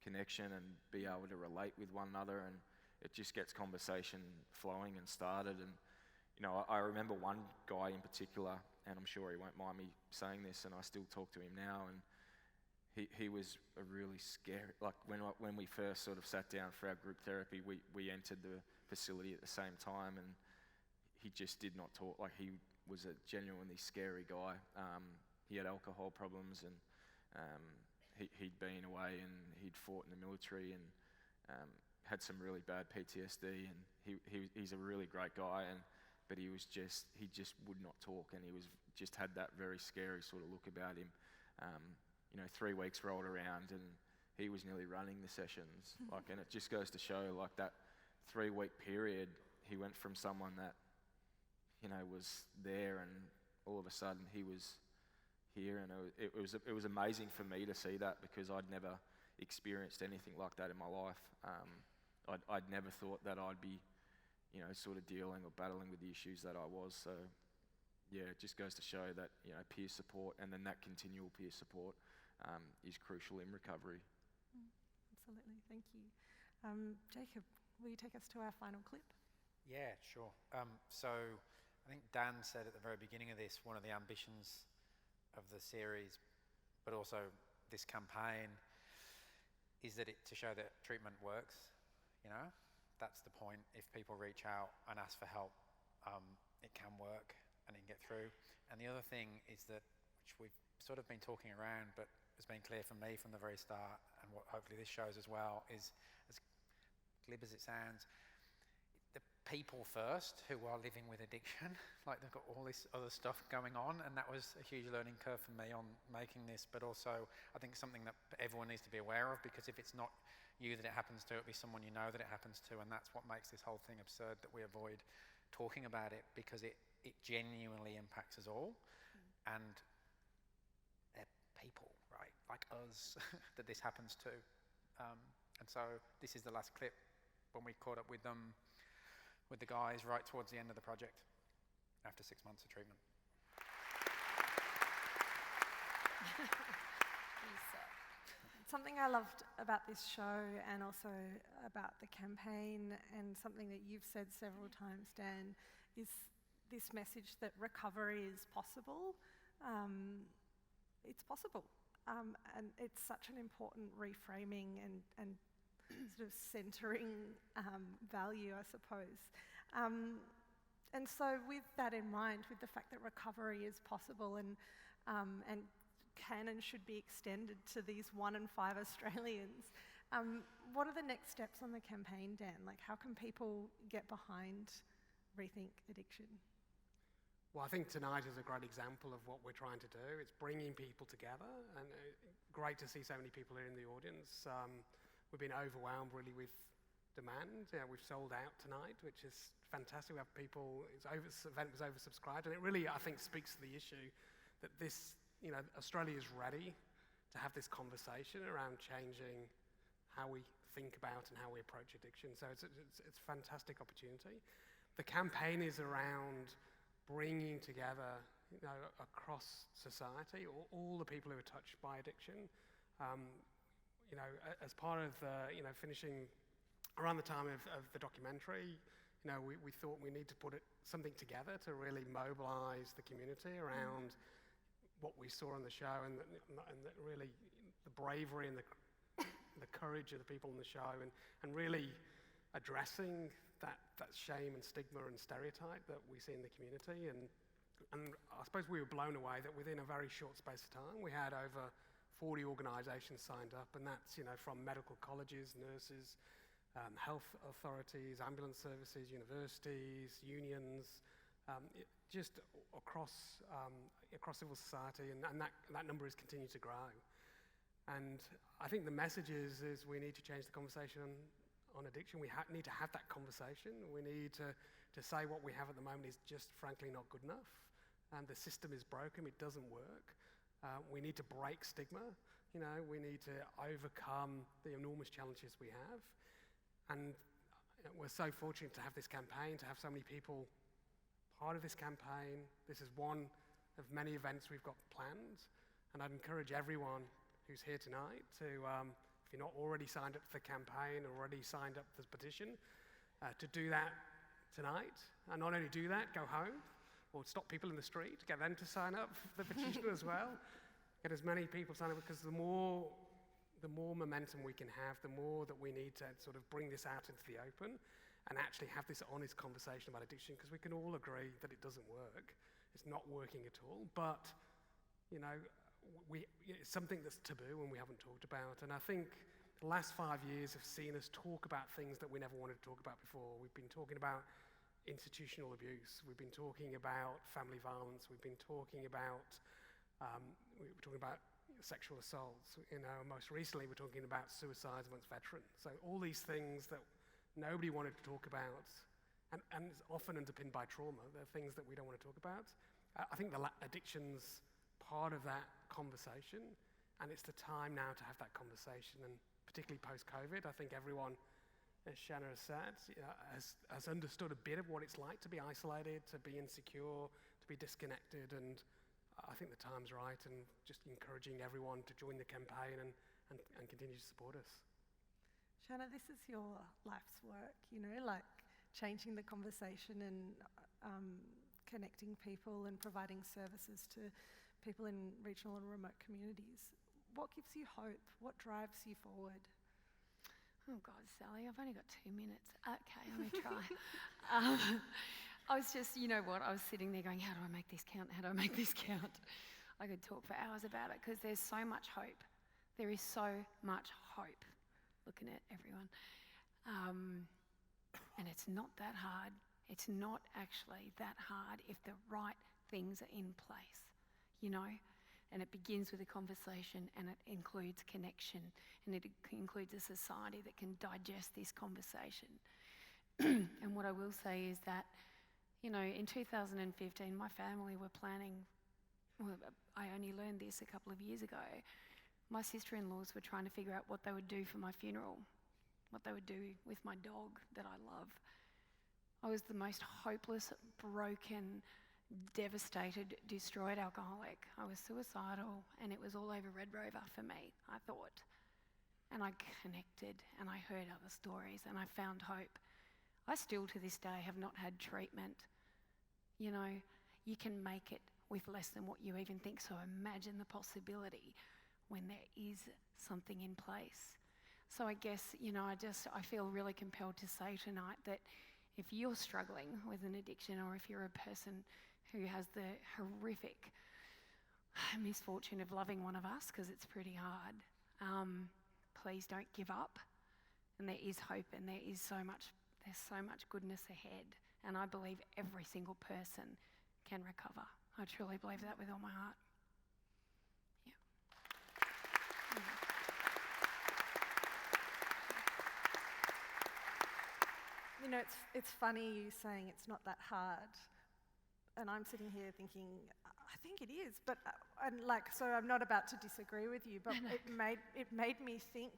connection and be able to relate with one another, and it just gets conversation flowing and started. And I remember one guy in particular, and I'm sure he won't mind me saying this, and I still talk to him now, and he was a really scary, like when we first sort of sat down for our group therapy, we entered the facility at the same time, and he just did not talk. Like, he was a genuinely scary guy. He had alcohol problems, and he'd been away, and he'd fought in the military, and had some really bad PTSD, and he's a really great guy, but he just would not talk, and he just had that very scary sort of look about him. 3 weeks rolled around and he was nearly running the sessions. And it just goes to show, like, that 3-week period, he went from someone that, was there, and all of a sudden he was here, and it was amazing for me to see that, because I'd never experienced anything like that in my life. I'd never thought that I'd be, sort of dealing or battling with the issues that I was. So, yeah, it just goes to show that, peer support, and then that continual peer support is crucial in recovery. Absolutely, thank you. Jacob, will you take us to our final clip? Yeah, sure. So I think Dan said at the very beginning of this, one of the ambitions of the series, but also this campaign, is that to show that treatment works. That's the point. If people reach out and ask for help, it can work and it can get through. And the other thing is that, which we've sort of been talking around, but has been clear for me from the very start, and what hopefully this shows as well, is, as glib as it sounds, the people first who are living with addiction, like, they've got all this other stuff going on, and that was a huge learning curve for me on making this, but also I think something that everyone needs to be aware of, because if it's not you that it happens to, it'll be someone you know that it happens to, and that's what makes this whole thing absurd, that we avoid talking about it, because it genuinely impacts us all. And they're people, right, like us, that this happens to. And so this is the last clip when we caught up with them, with the guys right towards the end of the project, after 6 months of treatment. Something I loved about this show, and also about the campaign, and something that you've said several times, Dan, is this message that recovery is possible. It's possible. And it's such an important reframing and sort of centering value, I suppose. And so with that in mind, with the fact that recovery is possible and can and should be extended to these 1 in 5 Australians, what are the next steps on the campaign, Dan? Like, how can people get behind Rethink Addiction? Well, I think tonight is a great example of what we're trying to do. It's bringing people together, and great to see so many people here in the audience. We've been overwhelmed really with demand. We've sold out tonight, which is fantastic. We have people, this event was oversubscribed, and it really, I think, speaks to the issue that Australia is ready to have this conversation around changing how we think about and how we approach addiction. So it's a fantastic opportunity. The campaign is around bringing together across society, all the people who are touched by addiction. As part of finishing around the time of the documentary, we thought we need to put something together to really mobilise the community around what we saw on the show, and really the bravery and the courage of the people on the show, and really addressing that shame and stigma and stereotype that we see in the community. And I suppose we were blown away that within a very short space of time, we had over 40 organisations signed up, and that's from medical colleges, nurses, health authorities, ambulance services, universities, unions, just across civil society, and that number has continued to grow. And I think the message is we need to change the conversation on addiction. We need to have that conversation. We need to say what we have at the moment is just frankly not good enough. And the system is broken, it doesn't work. We need to break stigma. We need to overcome the enormous challenges we have. And we're so fortunate to have this campaign, to have so many people part of this campaign. This is one of many events we've got planned. And I'd encourage everyone who's here tonight to, if you're not already signed up for the campaign, already signed up for the petition, to do that tonight. And not only do that, go home, or stop people in the street, get them to sign up for the petition as well. Get as many people signed up, because the more momentum we can have, the more that we need to sort of bring this out into the open and actually have this honest conversation about addiction, because we can all agree that it doesn't work. It's not working at all, but it's something that's taboo and we haven't talked about. And I think the last 5 years have seen us talk about things that we never wanted to talk about before. We've been talking about institutional abuse. We've been talking about family violence. We've been talking about sexual assaults. Most recently we're talking about suicides amongst veterans. So all these things that nobody wanted to talk about, and it's often underpinned by trauma. They're things that we don't want to talk about. I think addiction's part of that conversation, and it's the time now to have that conversation. And particularly post-COVID, I think everyone, as Shanna has said, has understood a bit of what it's like to be isolated, to be insecure, to be disconnected, and I think the time's right, and just encouraging everyone to join the campaign and continue to support us. Shanna, this is your life's work, like changing the conversation and connecting people and providing services to people in regional and remote communities. What gives you hope? What drives you forward? Oh God, Sally, I've only got 2 minutes. Okay, let me try. I was just, I was sitting there going, how do I make this count? How do I make this count? I could talk for hours about it, because there's so much hope. There is so much hope, looking at everyone. And it's not that hard. It's not actually that hard if the right things are in place, And it begins with a conversation, and it includes connection, and it includes a society that can digest this conversation. And what I will say is that, in 2015, my family were planning, I only learned this a couple of years ago, my sister-in-laws were trying to figure out what they would do for my funeral, what they would do with my dog that I love. I was the most hopeless, broken, devastated, destroyed alcoholic. I was suicidal, and it was all over Red Rover for me, I thought. And I connected, and I heard other stories, and I found hope. I still, to this day, have not had treatment. You can make it with less than what you even think, so imagine the possibility when there is something in place. So I guess, I feel really compelled to say tonight that if you're struggling with an addiction, or if you're a person who has the horrific misfortune of loving one of us, because it's pretty hard, please don't give up. And there is hope, and there's so much goodness ahead. And I believe every single person can recover. I truly believe that with all my heart. Yeah. It's funny you saying it's not that hard, and I'm sitting here thinking, I think it is, but so I'm not about to disagree with you, but it made me think.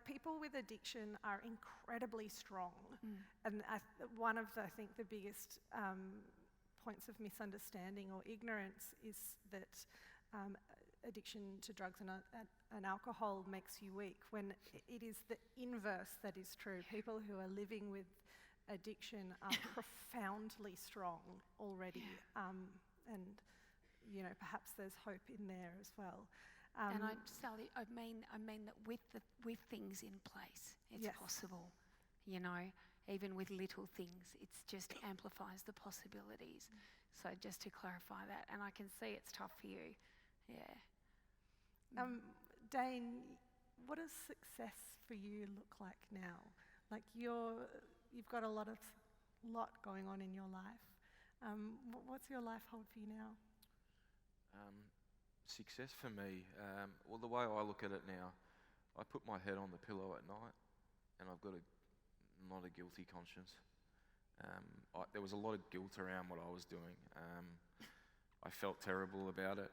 People with addiction are incredibly strong, and one of the biggest points of misunderstanding or ignorance is that addiction to drugs and alcohol makes you weak, when it is the inverse that is true. People who are living with addiction are profoundly strong already, and perhaps there's hope in there as well. And Sally, I mean that with things in place, it's yes. possible. Even with little things, it just amplifies the possibilities. So just to clarify that, and I can see it's tough for you. Yeah. Dayne, what does success for you look like now? Like you've got a lot going on in your life. What's your life hold for you now? Success for me, well, the way I look at it now, I put my head on the pillow at night, and I've got not a guilty conscience. There was a lot of guilt around what I was doing. I felt terrible about it,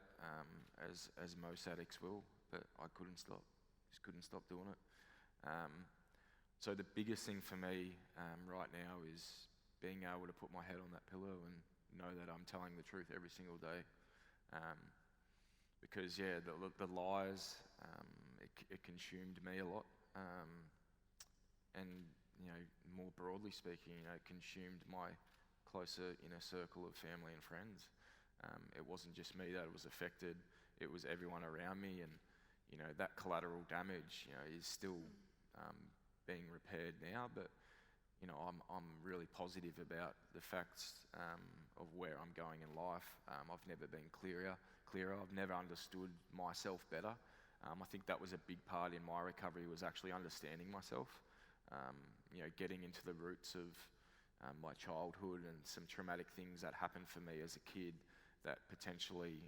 as most addicts will, but I couldn't stop. Just couldn't stop doing it. So the biggest thing for me right now is being able to put my head on that pillow and know that I'm telling the truth every single day. Because the lies, it consumed me a lot, and more broadly speaking, it consumed my closer inner circle of family and friends. It wasn't just me that was affected; it was everyone around me, and that collateral damage, is still being repaired now. But I'm really positive about the facts of where I'm going in life. I've never been clearer. I've never understood myself better. I think that was a big part in my recovery, was actually understanding myself. Getting into the roots of my childhood and some traumatic things that happened for me as a kid that potentially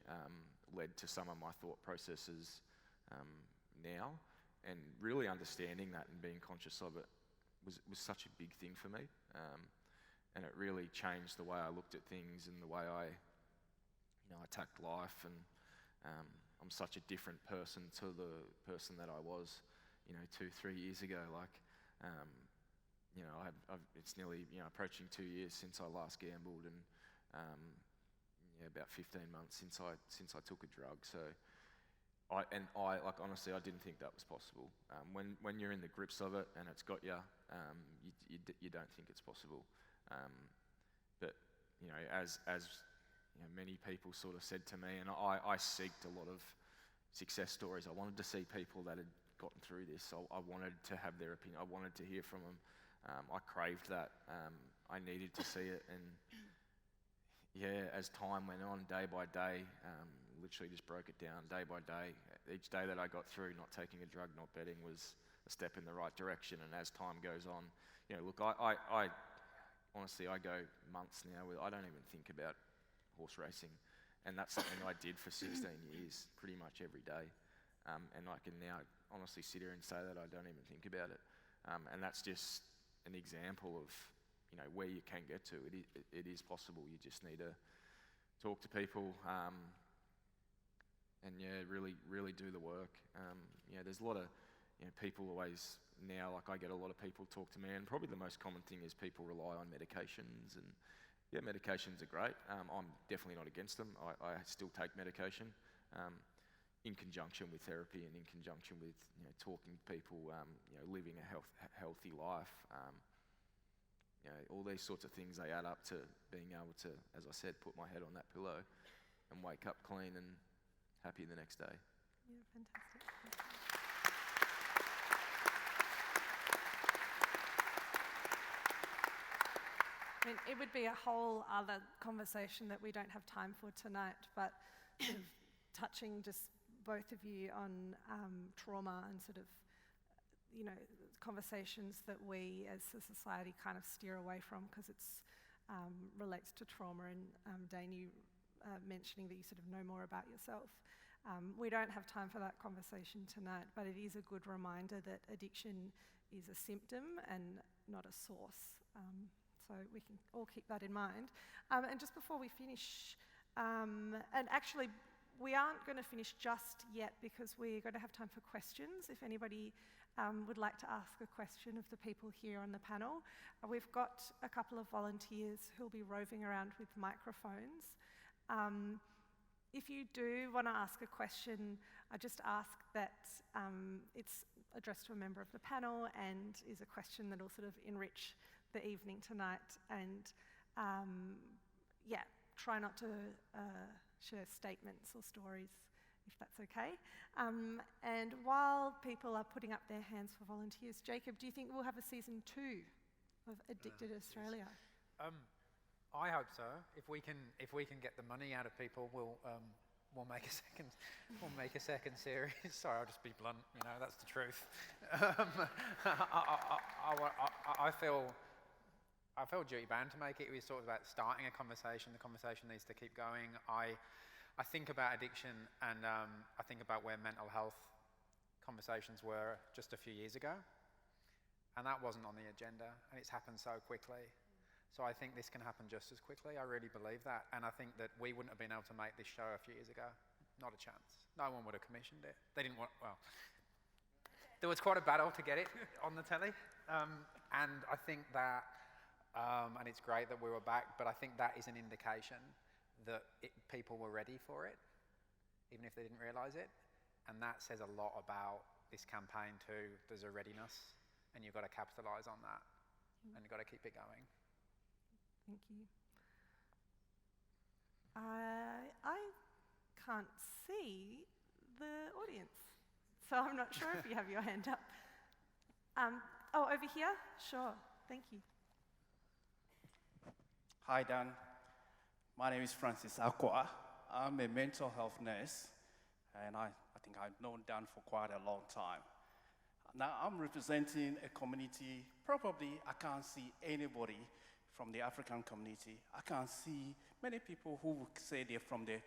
led to some of my thought processes now, and really understanding that and being conscious of it was such a big thing for me, and it really changed the way I looked at things and the way I attacked life, and I'm such a different person to the person that I was 2-3 years ago. It's nearly approaching 2 years since I last gambled, and about 15 months since I took a drug. So honestly, I didn't think that was possible. When you're in the grips of it and it's got you, you don't think it's possible. But as many people sort of said to me, and I seeked a lot of success stories. I wanted to see people that had gotten through this. I wanted to have their opinion. I wanted to hear from them. I craved that. I needed to see it, and as time went on, day by day, literally just broke it down day by day. Each day that I got through, not taking a drug, not betting, was a step in the right direction. And as time goes on, look, I honestly, I go months now where I don't even think about horse racing, and that's something I did for 16 years, pretty much every day. And I can now honestly sit here and say that I don't even think about it. And that's just an example of where you can get to. It is possible. You just need to talk to people, and really do the work. There's a lot of people always now, like I get a lot of people talk to me, and probably the most common thing is people rely on medications, and medications are great. I'm definitely not against them. I still take medication in conjunction with therapy and in conjunction with talking to people, living a healthy life. All these sorts of things, they add up to being able to, as I said, put my head on that pillow and wake up clean and happy the next day. Yeah, fantastic. I mean, it would be a whole other conversation that we don't have time for tonight, but sort of touching just both of you on trauma and sort of, conversations that we as a society kind of steer away from because it's relates to trauma. And Dayne, you mentioning that you sort of know more about yourself. We don't have time for that conversation tonight, but it is a good reminder that addiction is a symptom and not a source. So we can all keep that in mind. And just before we finish, and actually we aren't going to finish just yet because we're going to have time for questions. If anybody would like to ask a question of the people here on the panel, we've got a couple of volunteers who'll be roving around with microphones. If you do want to ask a question, I just ask that it's addressed to a member of the panel and is a question that will sort of enrich the evening tonight. And try not to share statements or stories, if that's okay. And while people are putting up their hands for volunteers, Jacob, do you think we'll have a season 2 of Addicted Australia? I hope so. If we can get the money out of people, we'll make a second series. Sorry, I'll just be blunt. You know, that's the truth. I feel duty bound to make it. It was sort of about starting a conversation. The conversation needs to keep going. I think about addiction, and I think about where mental health conversations were just a few years ago, and that wasn't on the agenda, and it's happened so quickly. So I think this can happen just as quickly. I really believe that, and I think that we wouldn't have been able to make this show a few years ago. Not a chance. No one would have commissioned it. They didn't want. Well, there was quite a battle to get it on the telly, and I think that. And it's great that we were back, but I think that is an indication that people were ready for it, even if they didn't realise it. And that says a lot about this campaign too. There's a readiness, and you've got to capitalise on that, and you've got to keep it going. Thank you. I can't see the audience, so I'm not sure if you have your hand up. Over here? Sure, thank you. Hi, Dan. My name is Francis Akwa. I'm a mental health nurse, and I think I've known Dan for quite a long time. Now, I'm representing a community, probably I can't see anybody from the African community. I can't see many people who would say they're from the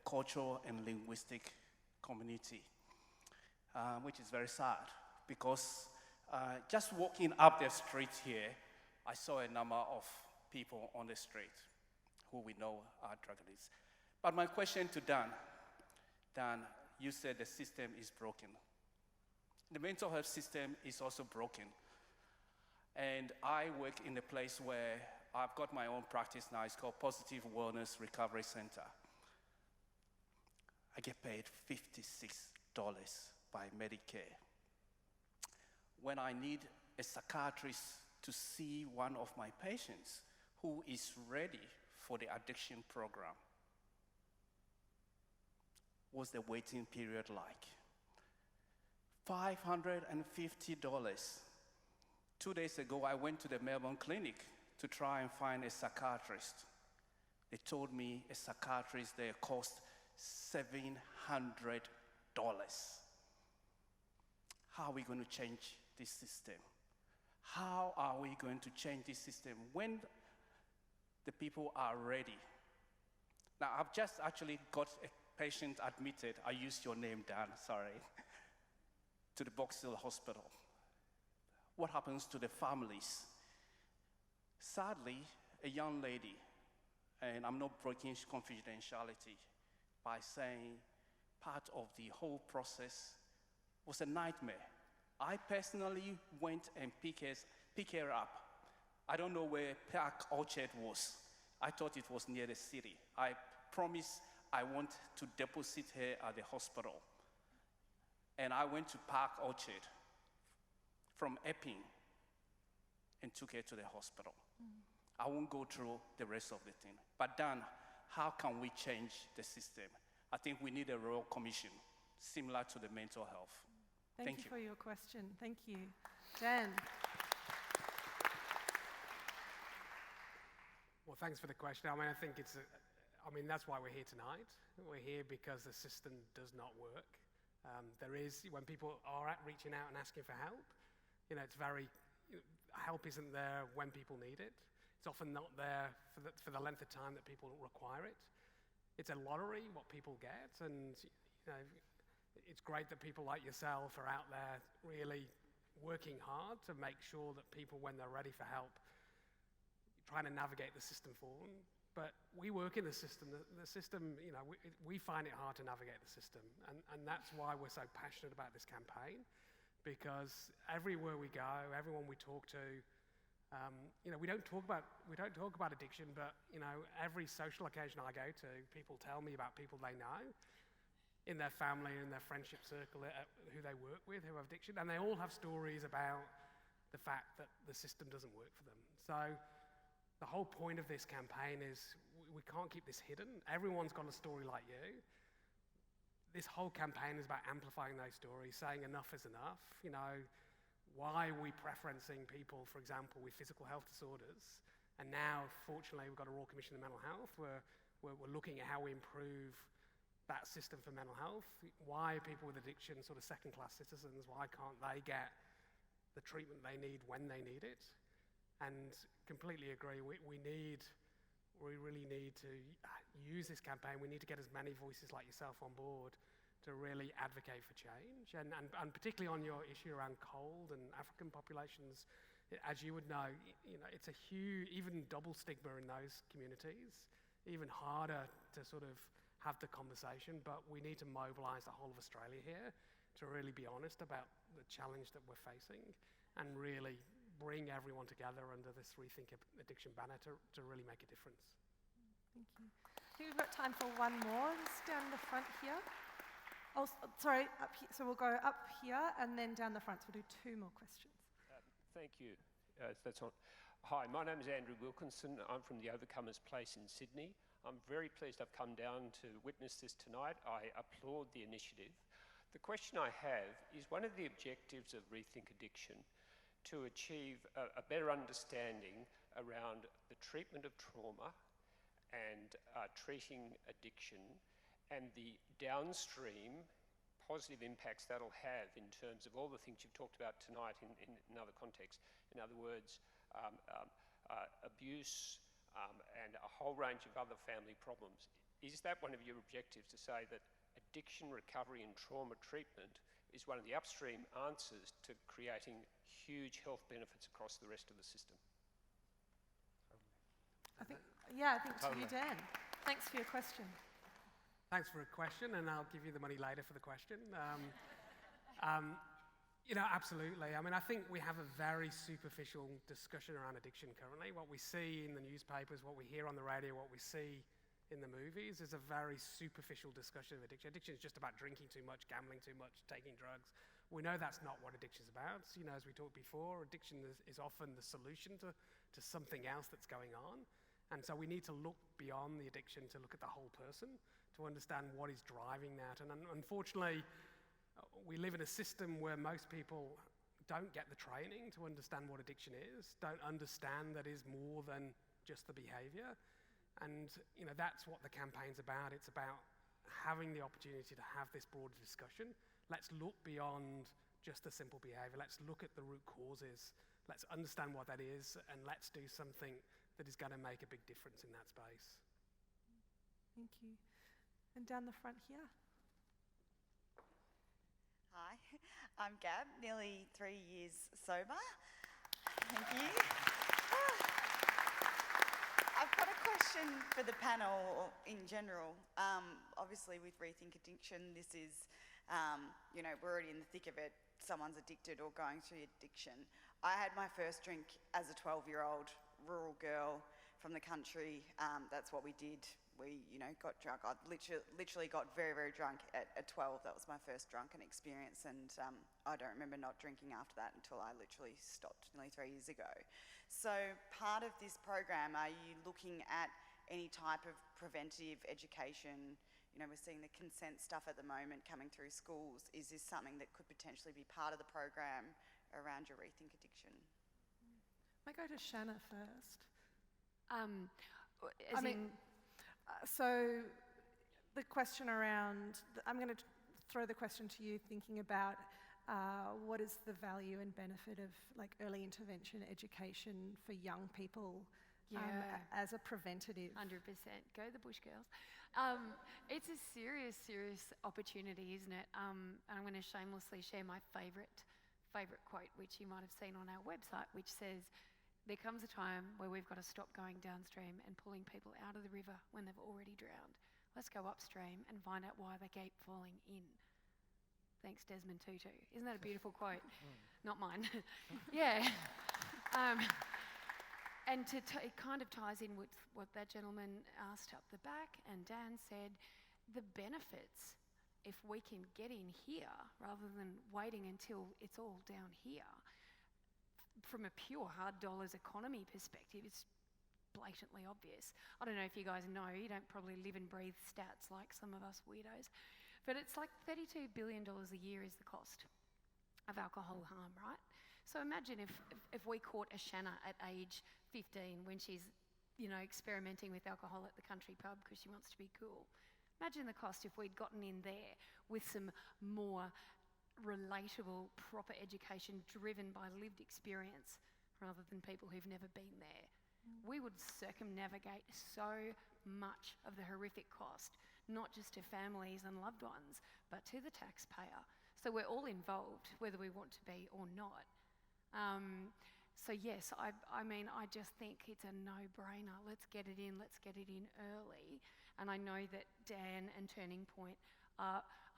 cultural and linguistic community, which is very sad, because just walking up the street here, I saw a number of people on the street who we know are drug addicts. But my question to Dan, you said the system is broken. The mental health system is also broken. And I work in a place where I've got my own practice now. It's called Positive Wellness Recovery Center. I get paid $56 by Medicare. When I need a psychiatrist to see one of my patients who is ready for the addiction program, what's the waiting period like? $550. 2 days ago, I went to the Melbourne clinic to try and find a psychiatrist. They told me a psychiatrist there cost $700. How are we going to change this system? How are we going to change this system when the people are ready? Now, I've just actually got a patient admitted, I used your name, Dan, sorry, to the Box Hill Hospital. What happens to the families? Sadly, a young lady, and I'm not breaking confidentiality by saying part of the whole process was a nightmare. I personally went and picked her up. I don't know where Park Orchard was. I thought it was near the city. I promised I want to deposit her at the hospital. And I went to Park Orchard from Epping and took her to the hospital. I won't go through the rest of the thing. But Dan, how can we change the system? I think we need a royal commission similar to the mental health. Thank you for your question. Thank you. Dan. Well, thanks for the question. I mean, I think that's why we're here tonight. We're here because the system does not work. When people are reaching out and asking for help, help isn't there when people need it. It's often not there for the length of time that people require it. It's a lottery what people get, and it's great that people like yourself are out there really working hard to make sure that people, when they're ready for help, trying to navigate the system for them, But we work in the system. The system, we find it hard to navigate the system. And that's why we're so passionate about this campaign, because everywhere we go, everyone we talk to, we don't talk about addiction, but every social occasion I go to, people tell me about people they know in their family, in their friendship circle, who they work with, who have addiction, and they all have stories about the fact that the system doesn't work for them. So the whole point of this campaign is we can't keep this hidden. Everyone's got a story like you. This whole campaign is about amplifying those stories, saying enough is enough. Why are we preferencing people, for example, with physical health disorders? And now, fortunately, we've got a Royal Commission of Mental Health where we're looking at how we improve that system for mental health. Why are people with addiction sort of second-class citizens? Why can't they get the treatment they need when they need it? And completely agree, we really need to use this campaign. We need to get as many voices like yourself on board to really advocate for change. And particularly on your issue around cold and African populations, as you would know, it's a huge, even double stigma in those communities, even harder to sort of have the conversation, but we need to mobilise the whole of Australia here to really be honest about the challenge that we're facing and really bring everyone together under this Rethink Addiction banner to really make a difference. Thank you. I think we've got time for one more. Just down the front here. Oh, sorry, up here. So we'll go up here and then down the front. So we'll do 2 more questions. Thank you. That's on. Hi, my name is Andrew Wilkinson. I'm from the Overcomers Place in Sydney. I'm very pleased I've come down to witness this tonight. I applaud the initiative. The question I have is, one of the objectives of Rethink Addiction to achieve a better understanding around the treatment of trauma and treating addiction and the downstream positive impacts that'll have in terms of all the things you've talked about tonight in other contexts. In other words, abuse and a whole range of other family problems. Is that one of your objectives, to say that addiction recovery and trauma treatment is one of the upstream answers to creating huge health benefits across the rest of the system? I think totally. To you, Dan. Thanks for your question. Thanks for a question, and I'll give you the money later for the question. Absolutely. I mean, I think we have a very superficial discussion around addiction currently. What we see in the newspapers, what we hear on the radio, what we see in the movies is a very superficial discussion of addiction. Addiction is just about drinking too much, gambling too much, taking drugs. We know that's not what addiction is about. As we talked before, addiction is often the solution to something else that's going on. And so we need to look beyond the addiction to look at the whole person, to understand what is driving that. And unfortunately, we live in a system where most people don't get the training to understand what addiction is, don't understand that is more than just the behaviour. And that's what the campaign's about. It's about having the opportunity to have this broader discussion. Let's look beyond just the simple behaviour. Let's look at the root causes. Let's understand what that is, and let's do something that is going to make a big difference in that space. Thank you. And down the front here. Hi, I'm Gab, nearly 3 years sober. Thank you. I've got a question for the panel in general. Obviously with Rethink Addiction, this is, we're already in the thick of it. Someone's addicted or going through addiction. I had my first drink as a 12-year-old rural girl from the country. That's what we did. We, got drunk. I literally got very, very drunk at 12. That was my first drunken experience, and I don't remember not drinking after that until I literally stopped nearly 3 years ago. So part of this program, are you looking at any type of preventative education? We're seeing the consent stuff at the moment coming through schools. Is this something that could potentially be part of the program around your Rethink Addiction? I go to Shanna first. So the question around, I'm going to throw the question to you, thinking about what is the value and benefit of early intervention education for young people as a preventative? 100%. Go the Bush Girls. It's a serious, serious opportunity, isn't it? And I'm going to shamelessly share my favourite quote, which you might have seen on our website, which says, There comes a time where we've got to stop going downstream and pulling people out of the river when they've already drowned. Let's go upstream and find out why they keep falling in. Thanks, Desmond Tutu. Isn't that a beautiful quote? Not mine. Yeah. And it kind of ties in with what that gentleman asked up the back, and Dan said, the benefits, if we can get in here rather than waiting until it's all down here, from a pure hard dollars economy perspective, it's blatantly obvious. I don't know if you guys know, you don't probably live and breathe stats like some of us weirdos, but it's like $32 billion a year is the cost of alcohol harm, right? So imagine if we caught a Shanna at age 15 when she's, experimenting with alcohol at the country pub because she wants to be cool. Imagine the cost if we'd gotten in there with some more relatable, proper education driven by lived experience rather than people who've never been there. We would circumnavigate so much of the horrific cost, not just to families and loved ones, but to the taxpayer. So we're all involved, whether we want to be or not. So yes, I just think it's a no-brainer. Let's get it in early. And I know that Dan and Turning Point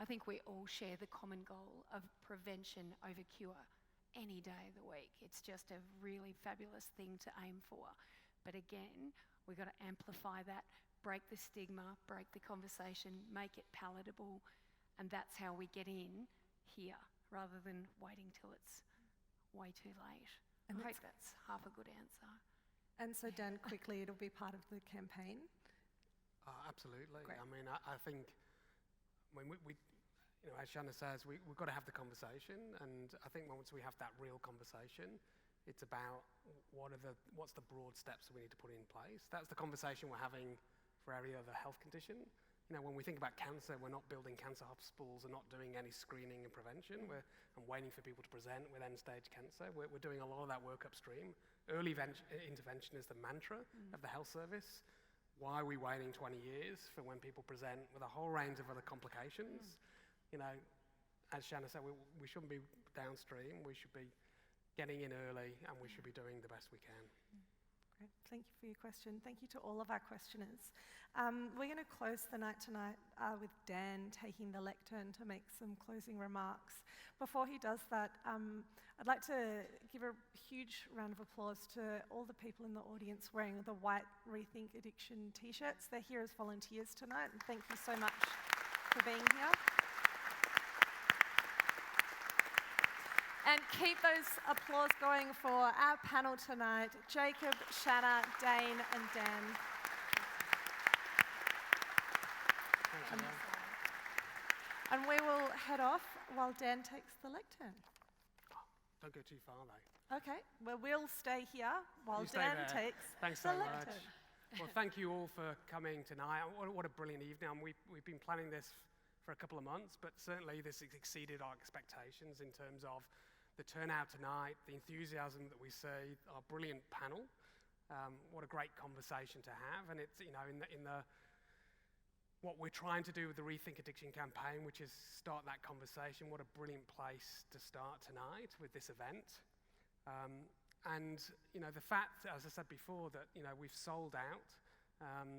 I think we all share the common goal of prevention over cure any day of the week. It's just a really fabulous thing to aim for. But again, we've got to amplify that, break the stigma, break the conversation, make it palatable, and that's how we get in here, rather than waiting till it's way too late. And I hope that's half a good answer. And so, Dan, quickly, it'll be part of the campaign? Absolutely. Great. I mean, I think, we as Shanna says, we've got to have the conversation, and I think once we have that real conversation, it's about what's the broad steps that we need to put in place. That's the conversation we're having for every other health condition. When we think about cancer, we're not building cancer hospitals and not doing any screening and prevention. I'm waiting for people to present with end-stage cancer. We're doing a lot of that work upstream. Early intervention is the mantra of the health service. Why are we waiting 20 years for when people present with a whole range of other complications? As Shanna said, we shouldn't be downstream. We should be getting in early, and we should be doing the best we can. Great. Thank you for your question. Thank you to all of our questioners. We're going to close the night tonight with Dan taking the lectern to make some closing remarks. Before he does that, I'd like to give a huge round of applause to all the people in the audience wearing the white Rethink Addiction t-shirts. They're here as volunteers tonight, and thank you so much for being here. And keep those applause going for our panel tonight, Jacob, Shanna, Dayne and Dan. And we will head off while Dan takes the lectern. Don't go too far, though. Okay, well, we'll stay here while Dan takes Thanks the so lectern. much. Well, thank you all for coming tonight. What a brilliant evening. We've been planning this for a couple of months, but certainly this has exceeded our expectations in terms of the turnout tonight, the enthusiasm that we see, our brilliant panel. What a great conversation to have. And it's, what we're trying to do with the Rethink Addiction campaign, which is start that conversation. What a brilliant place to start tonight with this event. And the fact, as I said before, that we've sold out,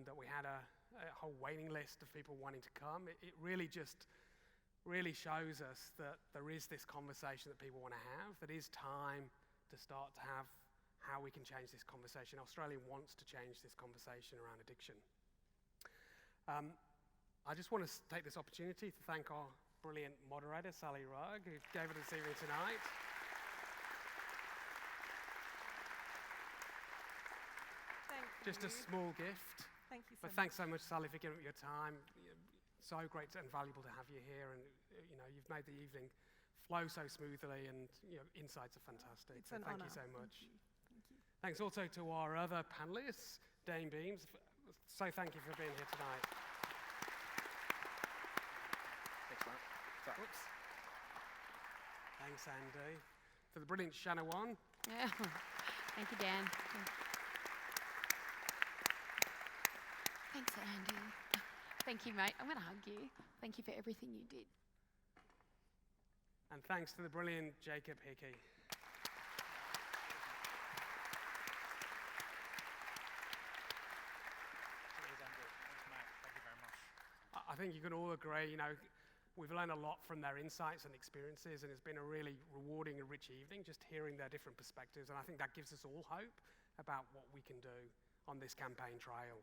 that we had a whole waiting list of people wanting to come, it really shows us that there is this conversation that people want to have, that is time to start to have how we can change this conversation. Australia wants to change this conversation around addiction. I just want to take this opportunity to thank our brilliant moderator, Sally Rugg, who gave it this evening tonight. Thank you. Just a small gift. Thank you so But much. thanks so much, Sally, for giving up your time. So great and valuable to have you here, and you've made the evening flow so smoothly, and insights are fantastic. It's an thank honour. you so much. Thank you. Thanks also to our other panelists, Dayne Beams. So thank you for being here tonight. Thanks, mate. Oops. Thanks, Andy. To the brilliant Shanna Whan. Yeah. Thank you, Dan. Thanks, Andy. Thank you, mate. I'm going to hug you. Thank you for everything you did. And thanks to the brilliant Jacob Hickey. I think you can all agree, we've learned a lot from their insights and experiences, and it's been a really rewarding and rich evening just hearing their different perspectives, and I think that gives us all hope about what we can do on this campaign trail.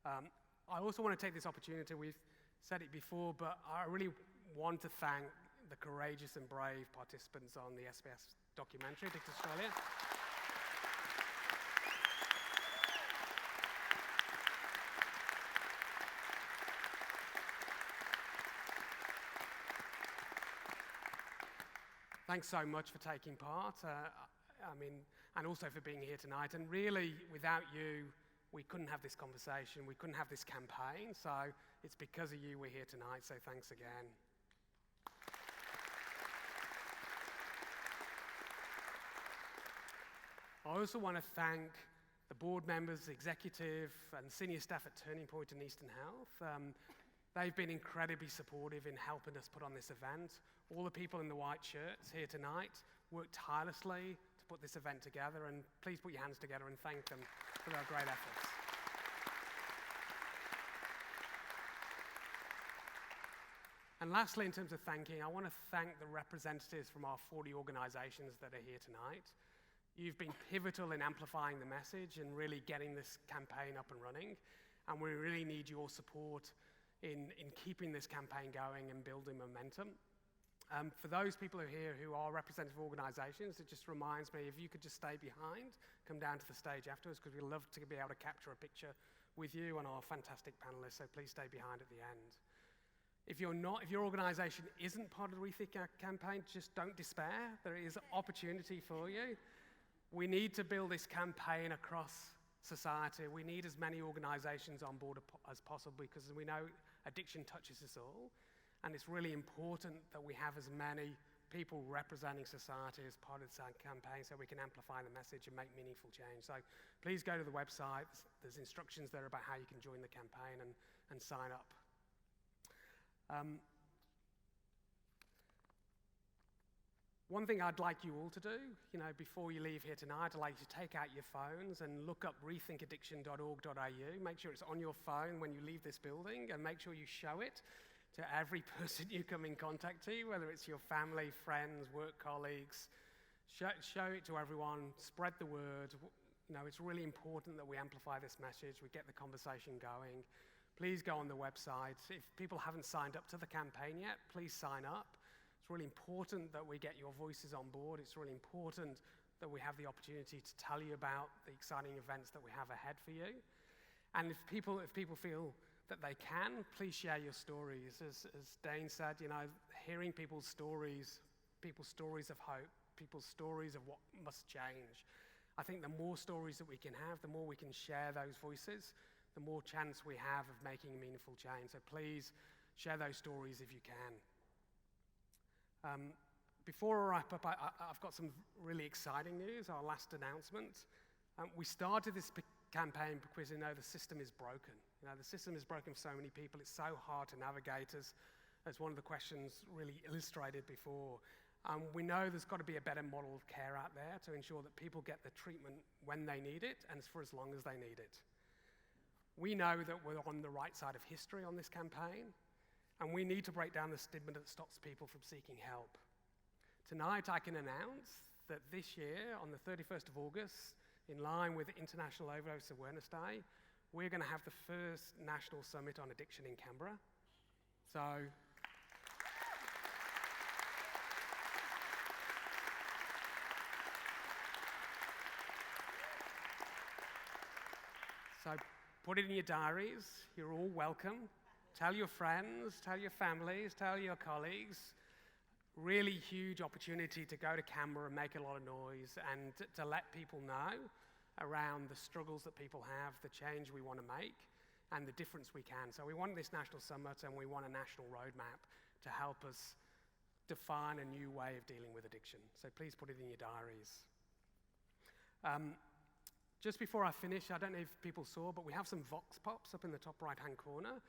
I also want to take this opportunity, we've said it before, but I really want to thank the courageous and brave participants on the SBS documentary, Addict Australia. Thanks so much for taking part, and also for being here tonight. And really, without you, we couldn't have this conversation, we couldn't have this campaign, so it's because of you we're here tonight, so thanks again. I also want to thank the board members, executive, and senior staff at Turning Point and Eastern Health. They've been incredibly supportive in helping us put on this event. All the people in the white shirts here tonight worked tirelessly to put this event together, and please put your hands together and thank them for their great efforts. And lastly, in terms of thanking, I want to thank the representatives from our 40 organisations that are here tonight. You've been pivotal in amplifying the message and really getting this campaign up and running, and we really need your support in keeping this campaign going and building momentum. For those people who are here who are representative organisations, it just reminds me, if you could just stay behind, come down to the stage afterwards, because we'd love to be able to capture a picture with you and our fantastic panellists, so please stay behind at the end. If your organisation isn't part of the Rethink campaign, just don't despair. There is opportunity for you. We need to build this campaign across society. We need as many organisations on board as possible, because we know addiction touches us all, and it's really important that we have as many people representing society as part of this campaign so we can amplify the message and make meaningful change. So please go to the website. There's instructions there about how you can join the campaign and sign up. One thing I'd like you all to do, before you leave here tonight, I'd like you to take out your phones and look up rethinkaddiction.org.au. Make sure it's on your phone when you leave this building, and make sure you show it to every person you come in contact to, whether it's your family, friends, work colleagues. Show it to everyone, spread the word. It's really important that we amplify this message, we get the conversation going. Please go on the website. If people haven't signed up to the campaign yet, please sign up. It's really important that we get your voices on board. It's really important that we have the opportunity to tell you about the exciting events that we have ahead for you. And if people feel that they can, please share your stories. As Dayne said, hearing people's stories of hope, people's stories of what must change. I think the more stories that we can have, the more we can share those voices, the more chance we have of making a meaningful change. So please share those stories if you can. Before I wrap up, I've got some really exciting news, our last announcement. We started this campaign because we know the system is broken. The system is broken for so many people. It's so hard to navigate, as one of the questions really illustrated before. We know there's got to be a better model of care out there to ensure that people get the treatment when they need it and for as long as they need it. We know that we're on the right side of history on this campaign, and we need to break down the stigma that stops people from seeking help. Tonight, I can announce that this year, on the 31st of August, in line with International Overdose Awareness Day, we're going to have the first National Summit on Addiction in Canberra. So put it in your diaries. You're all welcome. Tell your friends, tell your families, tell your colleagues. Really huge opportunity to go to Canberra and make a lot of noise and to let people know around the struggles that people have, the change we want to make, and the difference we can. So we want this national summit, and we want a national roadmap to help us define a new way of dealing with addiction. So please put it in your diaries. Just before I finish, I don't know if people saw, but we have some Vox Pops up in the top right-hand corner.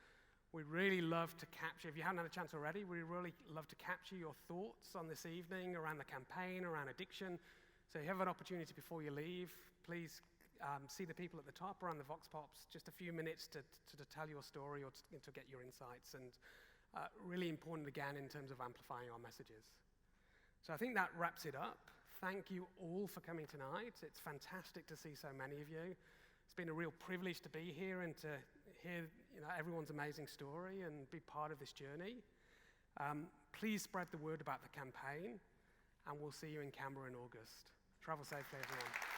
We'd really love to capture, if you haven't had a chance already, we'd really love to capture your thoughts on this evening around the campaign, around addiction. So if you have an opportunity before you leave, please see the people at the top around the Vox Pops, just a few minutes to tell your story or to get your insights, and really important again in terms of amplifying our messages. So I think that wraps it up. Thank you all for coming tonight. It's fantastic to see so many of you. It's been a real privilege to be here and to hear everyone's amazing story and be part of this journey. Please spread the word about the campaign, and we'll see you in Canberra in August. Travel safely, everyone.